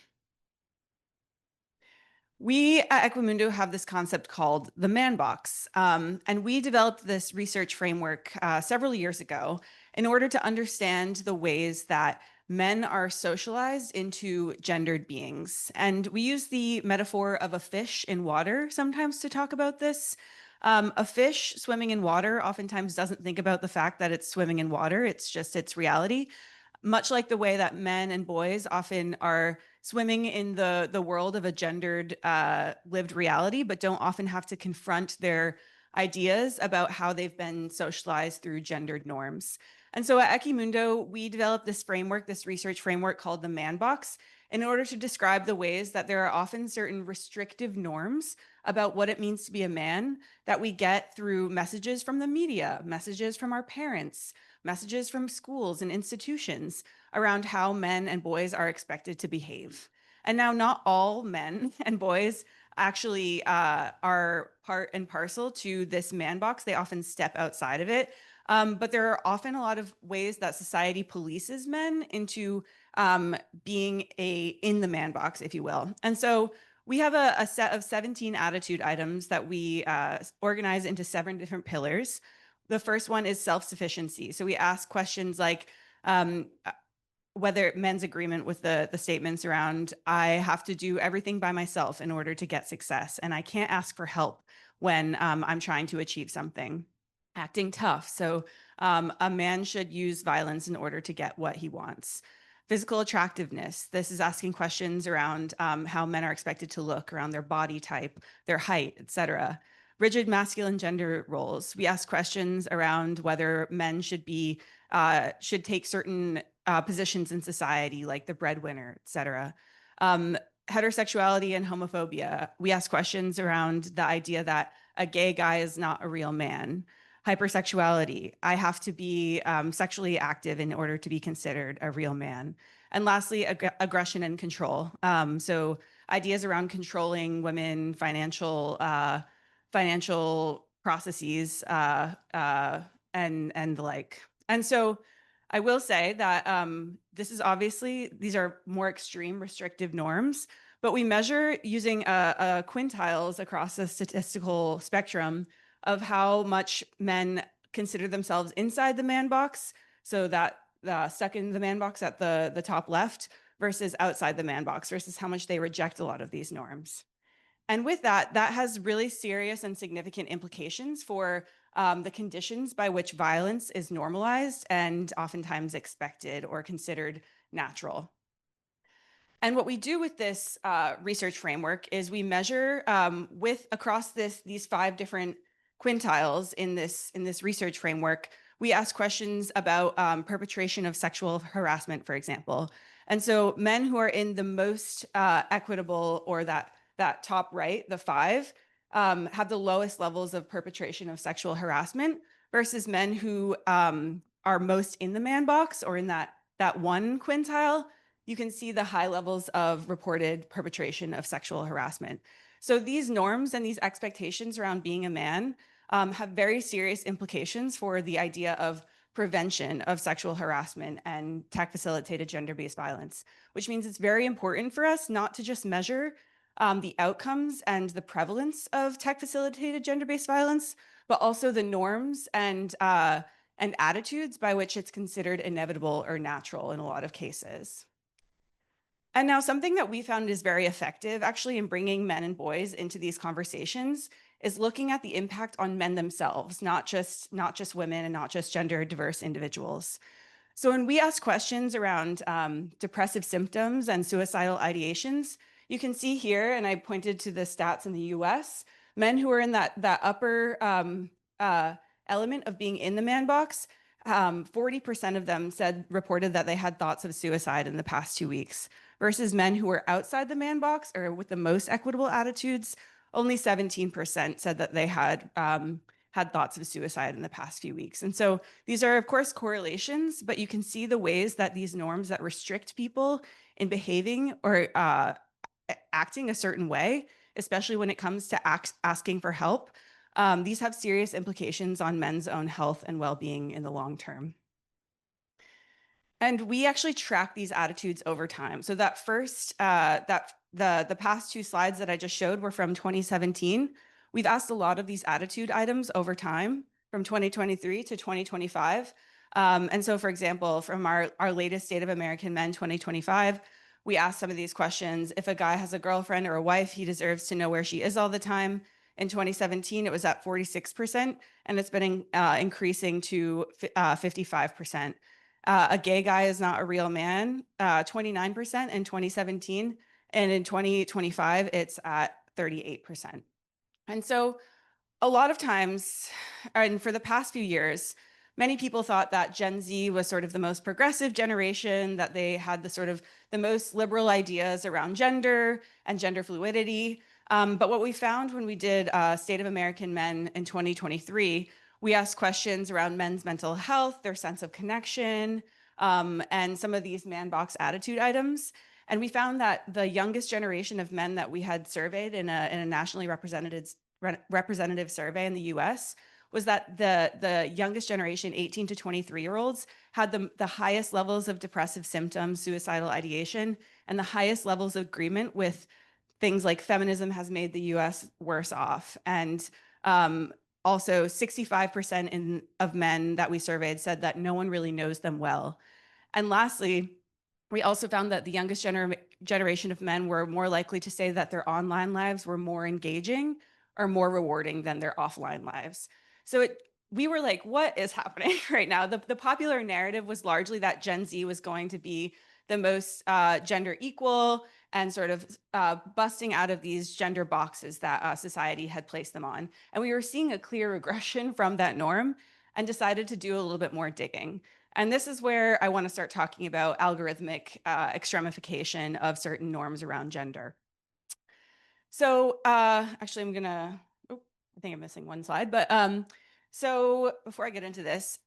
We at Equimundo have this concept called the man box, and we developed this research framework several years ago in order to understand the ways that men are socialized into gendered beings. And we use the metaphor of a fish in water sometimes to talk about this. A fish swimming in water oftentimes doesn't think about the fact that it's swimming in water. It's just its reality. Much like the way that men and boys often are swimming in the world of a gendered lived reality, but don't often have to confront their ideas about how they've been socialized through gendered norms. And so at Equimundo, we developed this framework, this research framework called the Man Box, in order to describe the ways that there are often certain restrictive norms about what it means to be a man that we get through messages from the media, messages from our parents, messages from schools and institutions around how men and boys are expected to behave. And now not all men and boys actually are part and parcel to this man box. They often step outside of it. But there are often a lot of ways that society polices men into being in the man box, if you will. And so we have a set of 17 attitude items that we organize into 7 different pillars. The first one is self-sufficiency. So we ask questions like whether men's agreement with the statements around, I have to do everything by myself in order to get success, and I can't ask for help when I'm trying to achieve something. Acting tough. So a man should use violence in order to get what he wants. Physical attractiveness. This is asking questions around how men are expected to look, around their body type, their height, etc. Rigid masculine gender roles. We ask questions around whether men should take certain positions in society, like the breadwinner, etc. Heterosexuality and homophobia. We ask questions around the idea that a gay guy is not a real man. Hypersexuality. I have to be sexually active in order to be considered a real man. And lastly, aggression and control. So ideas around controlling women, financial processes, and the like. And so I will say that these are more extreme restrictive norms, but we measure using quintiles across the statistical spectrum of how much men consider themselves inside the man box, so that stuck in the man box at the top left, versus outside the man box, versus how much they reject a lot of these norms. And with that has really serious and significant implications for the conditions by which violence is normalized and oftentimes expected or considered natural. And what we do with this research framework is we measure across these 5 different quintiles in this research framework. We ask questions about perpetration of sexual harassment, for example. And so men who are in the most equitable, or that top right, the 5, have the lowest levels of perpetration of sexual harassment, versus men who are most in the man box, or in that 1 quintile. You can see the high levels of reported perpetration of sexual harassment. So these norms and these expectations around being a man have very serious implications for the idea of prevention of sexual harassment and tech-facilitated gender-based violence, which means it's very important for us not to just measure the outcomes and the prevalence of tech-facilitated gender-based violence, but also the norms and attitudes by which it's considered inevitable or natural in a lot of cases. And now something that we found is very effective actually in bringing men and boys into these conversations is looking at the impact on men themselves, not just women and not just gender diverse individuals. So when we ask questions around depressive symptoms and suicidal ideations, you can see here, and I pointed to the stats in the US, men who are in that upper element of being in the man box, 40% of them reported that they had thoughts of suicide in the past 2 weeks, versus men who were outside the man box or with the most equitable attitudes, only 17% said that they had thoughts of suicide in the past few weeks. And so these are, of course, correlations, but you can see the ways that these norms that restrict people in behaving or acting a certain way, especially when it comes to asking for help, these have serious implications on men's own health and well-being in the long term. And we actually track these attitudes over time. So that first, the past two slides that I just showed were from 2017. We've asked a lot of these attitude items over time from 2023 to 2025. And so, for example, from our latest State of American Men 2025, we asked some of these questions. If a guy has a girlfriend or a wife, he deserves to know where she is all the time. In 2017, it was at 46%, and it's been increasing to 55%. A gay guy is not a real man, 29% in 2017. And in 2025, it's at 38%. And so a lot of times, and for the past few years, many people thought that Gen Z was sort of the most progressive generation, that they had the most liberal ideas around gender and gender fluidity. But what we found when we did State of American Men in 2023, we asked questions around men's mental health, their sense of connection, and some of these man box attitude items. And we found that the youngest generation of men that we had surveyed in a nationally representative survey in the US was that the youngest generation, 18 to 23-year-olds, had the highest levels of depressive symptoms, suicidal ideation, and the highest levels of agreement with things like feminism has made the US worse off. And also 65% of men that we surveyed said that no one really knows them well. And lastly, we also found that the youngest generation of men were more likely to say that their online lives were more engaging or more rewarding than their offline lives. So we were like, what is happening right now? The popular narrative was largely that Gen Z was going to be the most gender equal and sort of busting out of these gender boxes that society had placed them on. And we were seeing a clear regression from that norm and decided to do a little bit more digging. And this is where I want to start talking about algorithmic extremification of certain norms around gender. So actually, I think I'm missing one slide, but so before I get into this,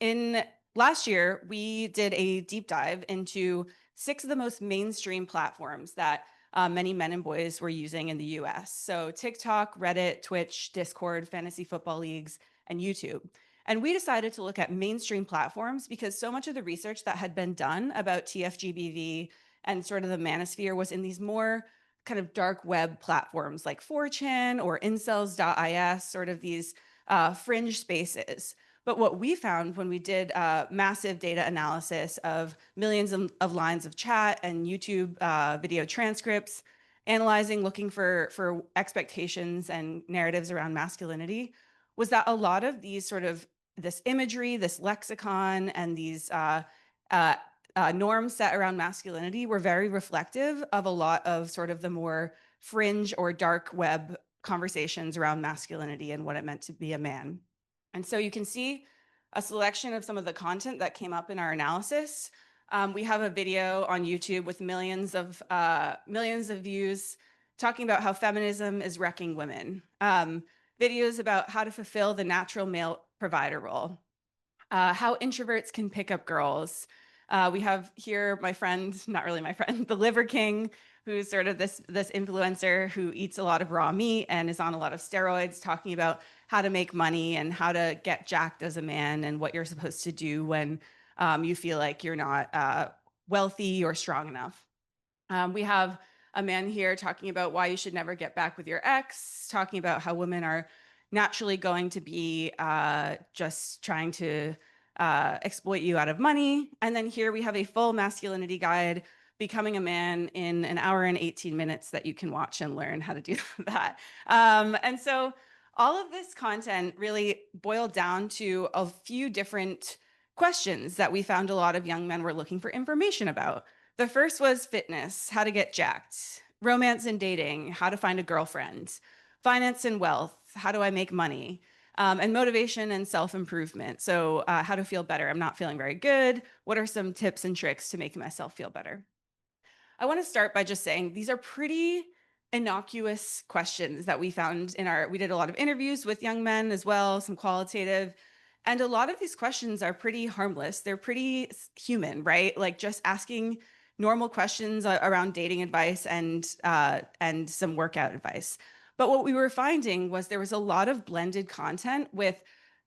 last year, we did a deep dive into 6 of the most mainstream platforms that many men and boys were using in the US. So TikTok, Reddit, Twitch, Discord, fantasy football leagues, and YouTube. And we decided to look at mainstream platforms because so much of the research that had been done about TFGBV and sort of the manosphere was in these more kind of dark web platforms like 4chan or incels.is, sort of these fringe spaces. But what we found when we did massive data analysis of millions of lines of chat and YouTube video transcripts, analyzing, looking for expectations and narratives around masculinity, was that a lot of these sort of this imagery, this lexicon, and these norms set around masculinity were very reflective of a lot of sort of the more fringe or dark web conversations around masculinity and what it meant to be a man. And so you can see a selection of some of the content that came up in our analysis. We have a video on YouTube with millions of views talking about how feminism is wrecking women. Videos about how to fulfill the natural male provider role, how introverts can pick up girls. We have here my friend, not really my friend, the Liver King, who's sort of this influencer who eats a lot of raw meat and is on a lot of steroids, talking about how to make money and how to get jacked as a man and what you're supposed to do when you feel like you're not wealthy or strong enough. We have a man here talking about why you should never get back with your ex, talking about how women are naturally going to be just trying to exploit you out of money. And then here we have a full masculinity guide, Becoming a Man in an hour and 18 minutes that you can watch and learn how to do that. And so all of this content really boiled down to a few different questions that we found a lot of young men were looking for information about. The first was fitness, how to get jacked, romance and dating, how to find a girlfriend, finance and wealth, how do I make money, and motivation and self-improvement. So how to feel better. I'm not feeling very good. What are some tips and tricks to making myself feel better? I want to start by just saying these are pretty innocuous questions that we found we did a lot of interviews with young men as well, some qualitative, and a lot of these questions are pretty harmless. They're pretty human, right? Like just asking normal questions around dating advice and some workout advice. But what we were finding was there was a lot of blended content with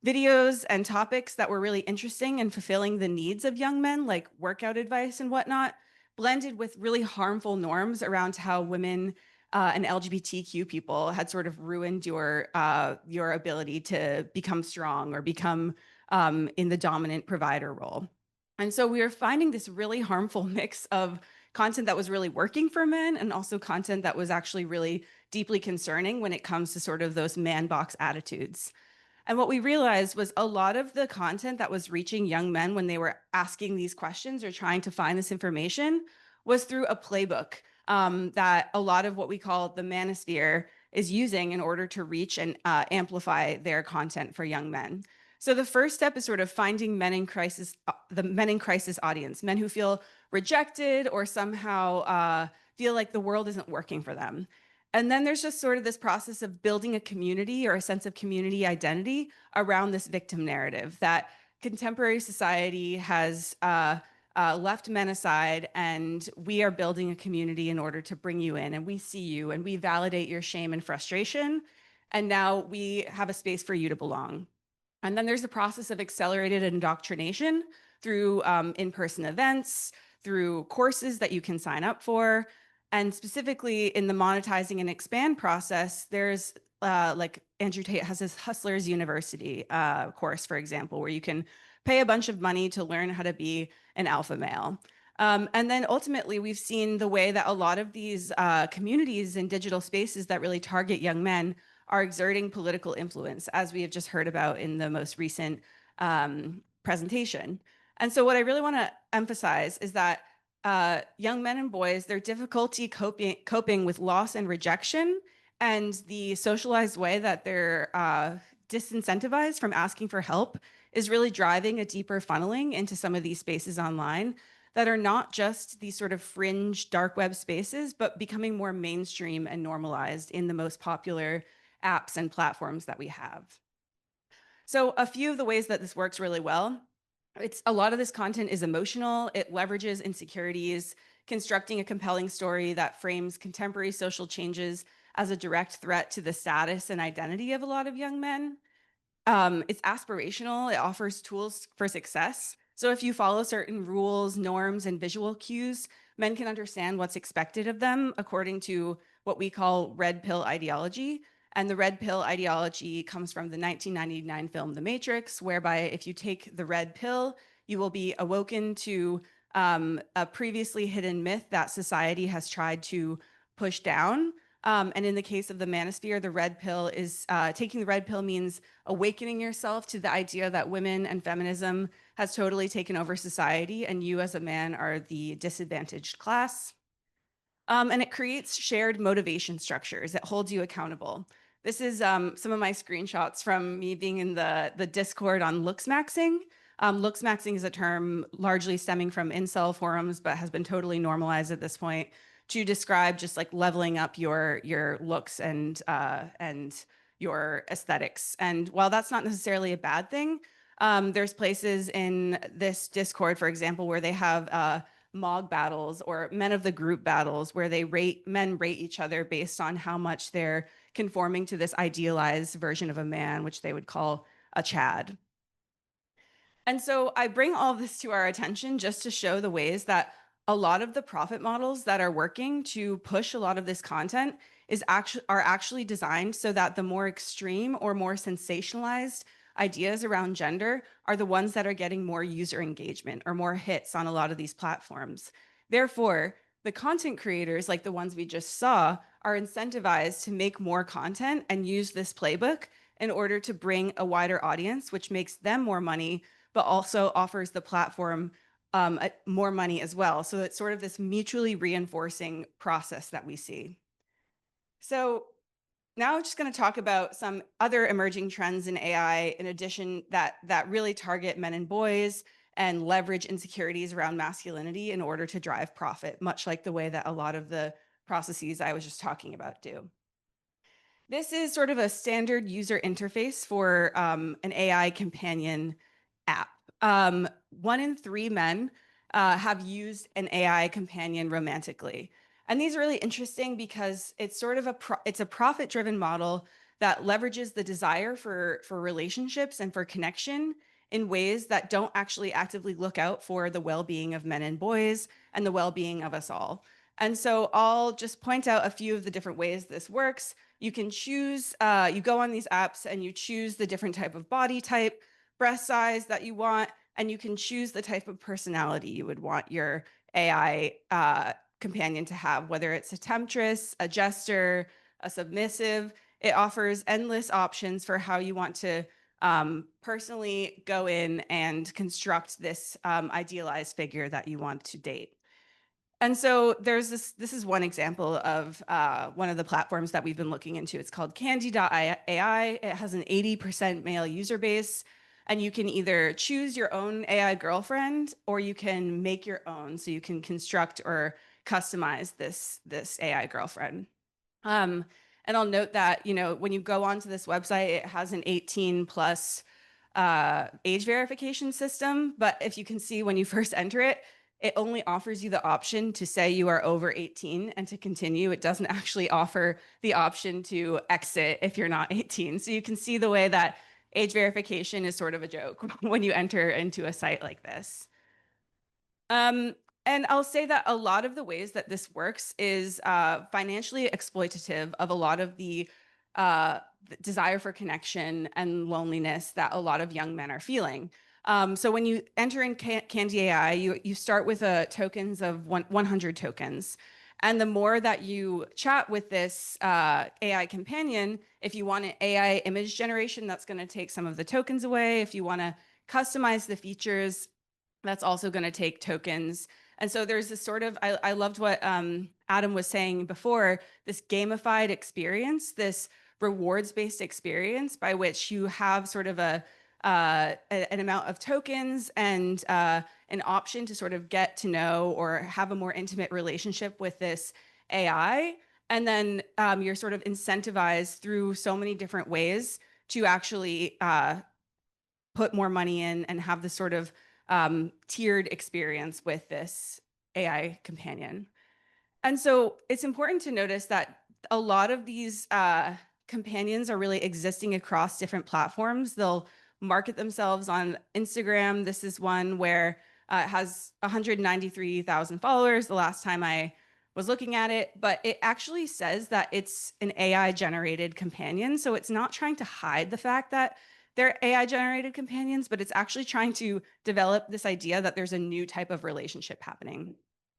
videos and topics that were really interesting and fulfilling the needs of young men, like workout advice and whatnot, blended with really harmful norms around how women and LGBTQ people had sort of ruined your ability to become strong or become in the dominant provider role. And so we were finding this really harmful mix of content that was really working for men and also content that was actually really deeply concerning when it comes to sort of those man box attitudes. And what we realized was a lot of the content that was reaching young men when they were asking these questions or trying to find this information was through a playbook that a lot of what we call the manosphere is using in order to reach and amplify their content for young men. So the first step is sort of finding men in crisis, the men in crisis audience, men who feel rejected or somehow feel like the world isn't working for them. And then there's just sort of this process of building a community or a sense of community identity around this victim narrative that contemporary society has left men aside, and we are building a community in order to bring you in, and we see you and we validate your shame and frustration. And now we have a space for you to belong. And then there's the process of accelerated indoctrination through in-person events, through courses that you can sign up for. And specifically in the monetizing and expand process, there's like Andrew Tate has his Hustlers University course, for example, where you can pay a bunch of money to learn how to be an alpha male. And then ultimately, we've seen the way that a lot of these communities and digital spaces that really target young men are exerting political influence, as we have just heard about in the most recent presentation. And so what I really want to emphasize is that young men and boys, their difficulty coping with loss and rejection and the socialized way that they're disincentivized from asking for help is really driving a deeper funneling into some of these spaces online that are not just these sort of fringe dark web spaces, but becoming more mainstream and normalized in the most popular apps and platforms that we have. So a few of the ways that this works really well, a lot of this content is emotional. It leverages insecurities, constructing a compelling story that frames contemporary social changes as a direct threat to the status and identity of a lot of young men. It's aspirational. It offers tools for success. So if you follow certain rules, norms, and visual cues, men can understand what's expected of them according to what we call red pill ideology. And the red pill ideology comes from the 1999 film The Matrix, whereby if you take the red pill, you will be awoken to a previously hidden myth that society has tried to push down. And in the case of the manosphere, the red pill is taking the red pill means awakening yourself to the idea that women and feminism has totally taken over society, and you as a man are the disadvantaged class. And it creates shared motivation structures that holds you accountable. This is some of my screenshots from me being in the Discord on looks maxing. Looks maxing is a term largely stemming from incel forums, but has been totally normalized at this point to describe just like leveling up your looks and your aesthetics. And while that's not necessarily a bad thing, there's places in this Discord, for example, where they have MOG battles or men of the group battles where men rate each other based on how much they're conforming to this idealized version of a man, which they would call a Chad. And so I bring all this to our attention just to show the ways that a lot of the profit models that are working to push a lot of this content are actually designed so that the more extreme or more sensationalized ideas around gender are the ones that are getting more user engagement or more hits on a lot of these platforms. Therefore, the content creators, like the ones we just saw, are incentivized to make more content and use this playbook in order to bring a wider audience, which makes them more money, but also offers the platform more money as well. So it's sort of this mutually reinforcing process that we see. So now I'm just going to talk about some other emerging trends in AI, in addition that really target men and boys and leverage insecurities around masculinity in order to drive profit, much like the way that a lot of the processes I was just talking about do. This is sort of a standard user interface for an AI companion app. 1 in 3 men have used an AI companion romantically. And these are really interesting because it's sort of it's a profit-driven model that leverages the desire for relationships and for connection in ways that don't actually actively look out for the well-being of men and boys and the well-being of us all. And so I'll just point out a few of the different ways this works. You can choose, you go on these apps and you choose the different type of body type, breast size that you want, and you can choose the type of personality you would want your AI companion to have, whether it's a temptress, a jester, a submissive. It offers endless options for how you want to personally go in and construct this idealized figure that you want to date. And so this is one example of one of the platforms that we've been looking into. It's called Candy.ai. It has an 80% male user base, and you can either choose your own AI girlfriend or you can make your own. So you can construct or customize this AI girlfriend. And I'll note that, when you go onto this website, it has an 18 plus age verification system. But if you can see when you first enter it, it only offers you the option to say you are over 18 and to continue. It doesn't actually offer the option to exit if you're not 18. So you can see the way that age verification is sort of a joke when you enter into a site like this. And I'll say that a lot of the ways that this works is financially exploitative of a lot of the desire for connection and loneliness that a lot of young men are feeling. So when you enter in Candy AI, you start with tokens of 100 tokens. And the more that you chat with this AI companion, if you want an AI image generation, that's going to take some of the tokens away. If you want to customize the features, that's also going to take tokens. And so there's this sort of, I loved what Adam was saying before, this gamified experience, this rewards-based experience by which you have sort of an amount of tokens and an option to sort of get to know or have a more intimate relationship with this AI. And then you're sort of incentivized through so many different ways to actually put more money in and have this sort of tiered experience with this AI companion. And so it's important to notice that a lot of these companions are really existing across different platforms. They'll market themselves on Instagram. This is one where it has 193,000 followers the last time I was looking at it, but it actually says that it's an AI generated companion. So it's not trying to hide the fact that they're AI generated companions, but it's actually trying to develop this idea that there's a new type of relationship happening.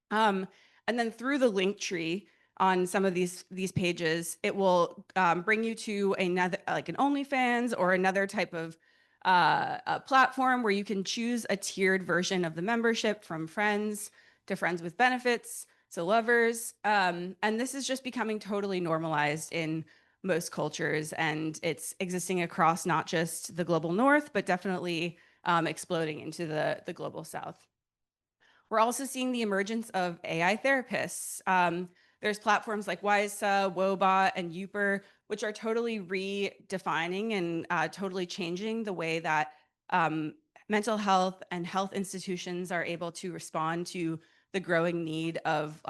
And then through the link tree on some of these pages, it will bring you to another, like an OnlyFans or another type of a platform where you can choose a tiered version of the membership, from friends to friends with benefits, so lovers. And this is just becoming totally normalized in most cultures, and it's existing across not just the global north, but definitely exploding into the global south. We're also seeing the emergence of AI therapists. There's platforms like Wysa, Wobot, and Youper, which are totally redefining and totally changing the way that mental health and health institutions are able to respond to the growing need of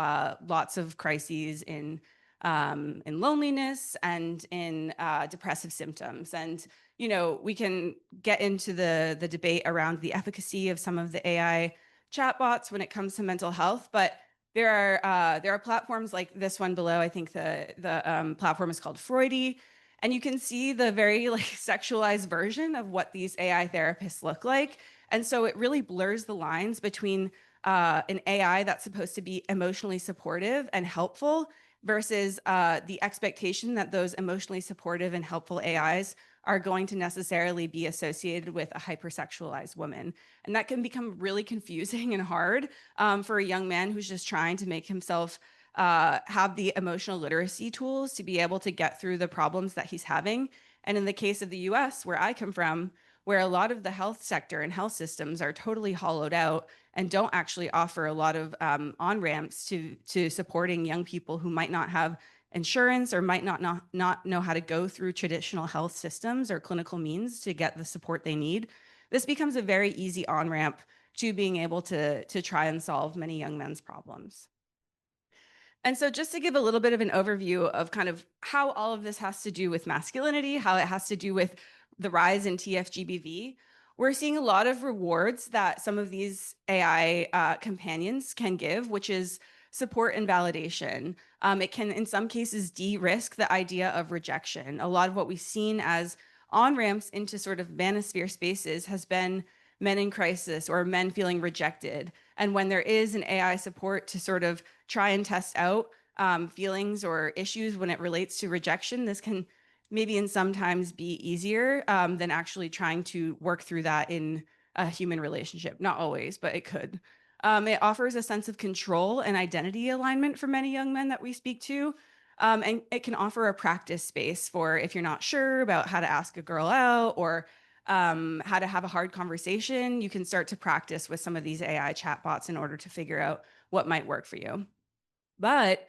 lots of crises in loneliness and in depressive symptoms. And we can get into the debate around the efficacy of some of the AI chatbots when it comes to mental health, but there are platforms like this one below. I think the platform is called Freudy, and you can see the very sexualized version of what these AI therapists look like. And so it really blurs the lines between an AI that's supposed to be emotionally supportive and helpful versus the expectation that those emotionally supportive and helpful AIs are going to necessarily be associated with a hypersexualized woman. And that can become really confusing and hard for a young man who's just trying to make himself have the emotional literacy tools to be able to get through the problems that he's having. And in the case of the US, where I come from, where a lot of the health sector and health systems are totally hollowed out and don't actually offer a lot of on-ramps to supporting young people who might not have insurance or might not know how to go through traditional health systems or clinical means to get the support they need. This becomes a very easy on-ramp to being able to try and solve many young men's problems. And so just to give a little bit of an overview of kind of how all of this has to do with masculinity, how it has to do with the rise in TFGBV, we're seeing a lot of rewards that some of these AI companions can give, which is support and validation. It can, in some cases, de-risk the idea of rejection. A lot of what we've seen as on-ramps into sort of manosphere spaces has been men in crisis or men feeling rejected. And when there is an AI support to sort of try and test out feelings or issues when it relates to rejection, this can maybe in sometimes be easier than actually trying to work through that in a human relationship. Not always, but it could. It offers a sense of control and identity alignment for many young men that we speak to. And it can offer a practice space for if you're not sure about how to ask a girl out or how to have a hard conversation, you can start to practice with some of these AI chatbots in order to figure out what might work for you. But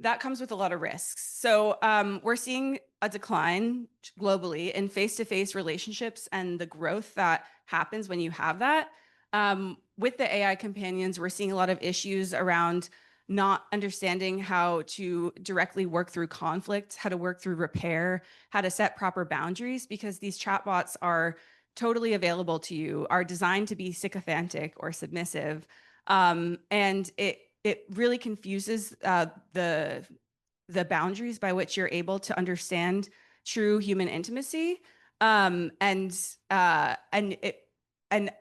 that comes with a lot of risks. So we're seeing a decline globally in face-to-face relationships and the growth that happens when you have that. With the AI companions, we're seeing a lot of issues around not understanding how to directly work through conflict, how to work through repair, how to set proper boundaries, because these chatbots are totally available to you, are designed to be sycophantic or submissive. And it really confuses the boundaries by which you're able to understand true human intimacy and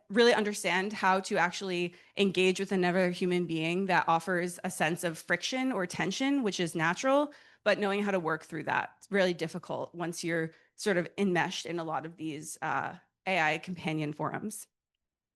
really understand how to actually engage with another human being that offers a sense of friction or tension, which is natural, but knowing how to work through that is really difficult once you're sort of enmeshed in a lot of these AI companion forums.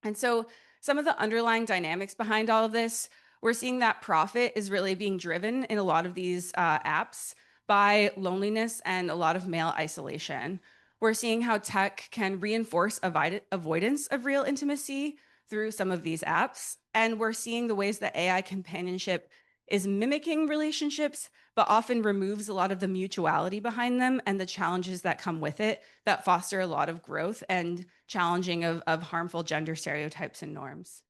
And so some of the underlying dynamics behind all of this, we're seeing that profit is really being driven in a lot of these apps by loneliness and a lot of male isolation. We're seeing how tech can reinforce avoidance of real intimacy through some of these apps. And we're seeing the ways that AI companionship is mimicking relationships, but often removes a lot of the mutuality behind them and the challenges that come with it that foster a lot of growth and challenging of harmful gender stereotypes and norms.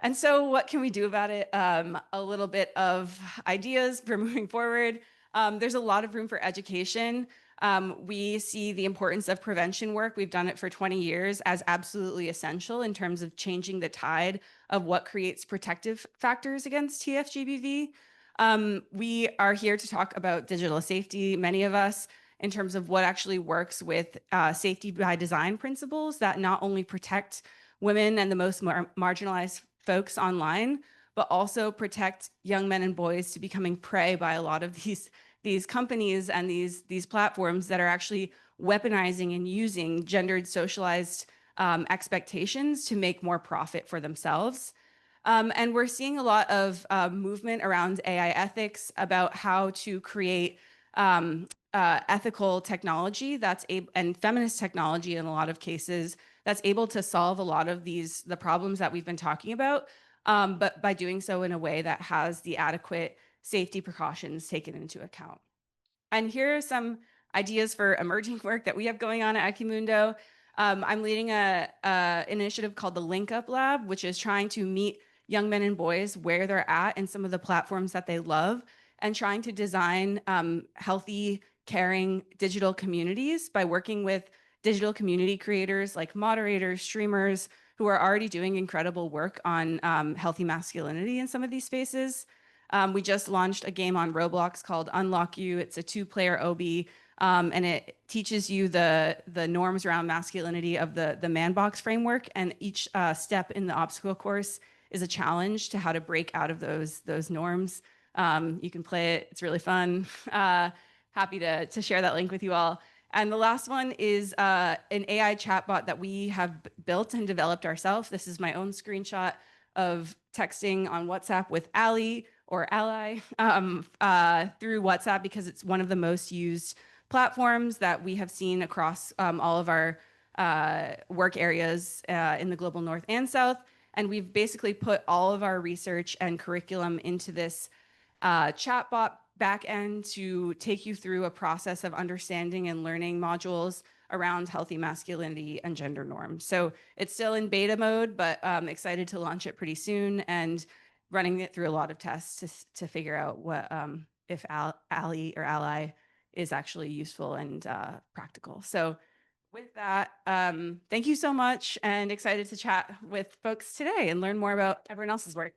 And so what can we do about it? A little bit of ideas for moving forward. There's a lot of room for education. We see the importance of prevention work. We've done it for 20 years as absolutely essential in terms of changing the tide of what creates protective factors against TFGBV. We are here to talk about digital safety, many of us, in terms of what actually works with safety by design principles that not only protect women and the most marginalized folks online, but also protect young men and boys to becoming prey by a lot of these companies and these platforms that are actually weaponizing and using gendered socialized expectations to make more profit for themselves. And we're seeing a lot of movement around AI ethics about how to create ethical technology and feminist technology in a lot of cases that's able to solve a lot of the problems that we've been talking about, but by doing so in a way that has the adequate safety precautions taken into account. And here are some ideas for emerging work that we have going on at Equimundo. I'm leading an initiative called the Link Up Lab, which is trying to meet young men and boys where they're at and some of the platforms that they love, and trying to design healthy, caring digital communities by working with digital community creators like moderators, streamers, who are already doing incredible work on healthy masculinity in some of these spaces. We just launched a game on Roblox called Unlock You. It's a 2-player OB, and it teaches you the norms around masculinity of the man box framework, and each step in the obstacle course is a challenge to how to break out of those norms. You can play it, it's really fun. Happy to share that link with you all. And the last one is an AI chatbot that we have built and developed ourselves. This is my own screenshot of texting on WhatsApp with Ally or Ally through WhatsApp, because it's one of the most used platforms that we have seen across all of our work areas in the global north and south. And we've basically put all of our research and curriculum into this chatbot backend to take you through a process of understanding and learning modules around healthy masculinity and gender norms. So it's still in beta mode, but excited to launch it pretty soon and running it through a lot of tests to figure out what if Ally or Ally is actually useful and practical. So with that, thank you so much, and excited to chat with folks today and learn more about everyone else's work.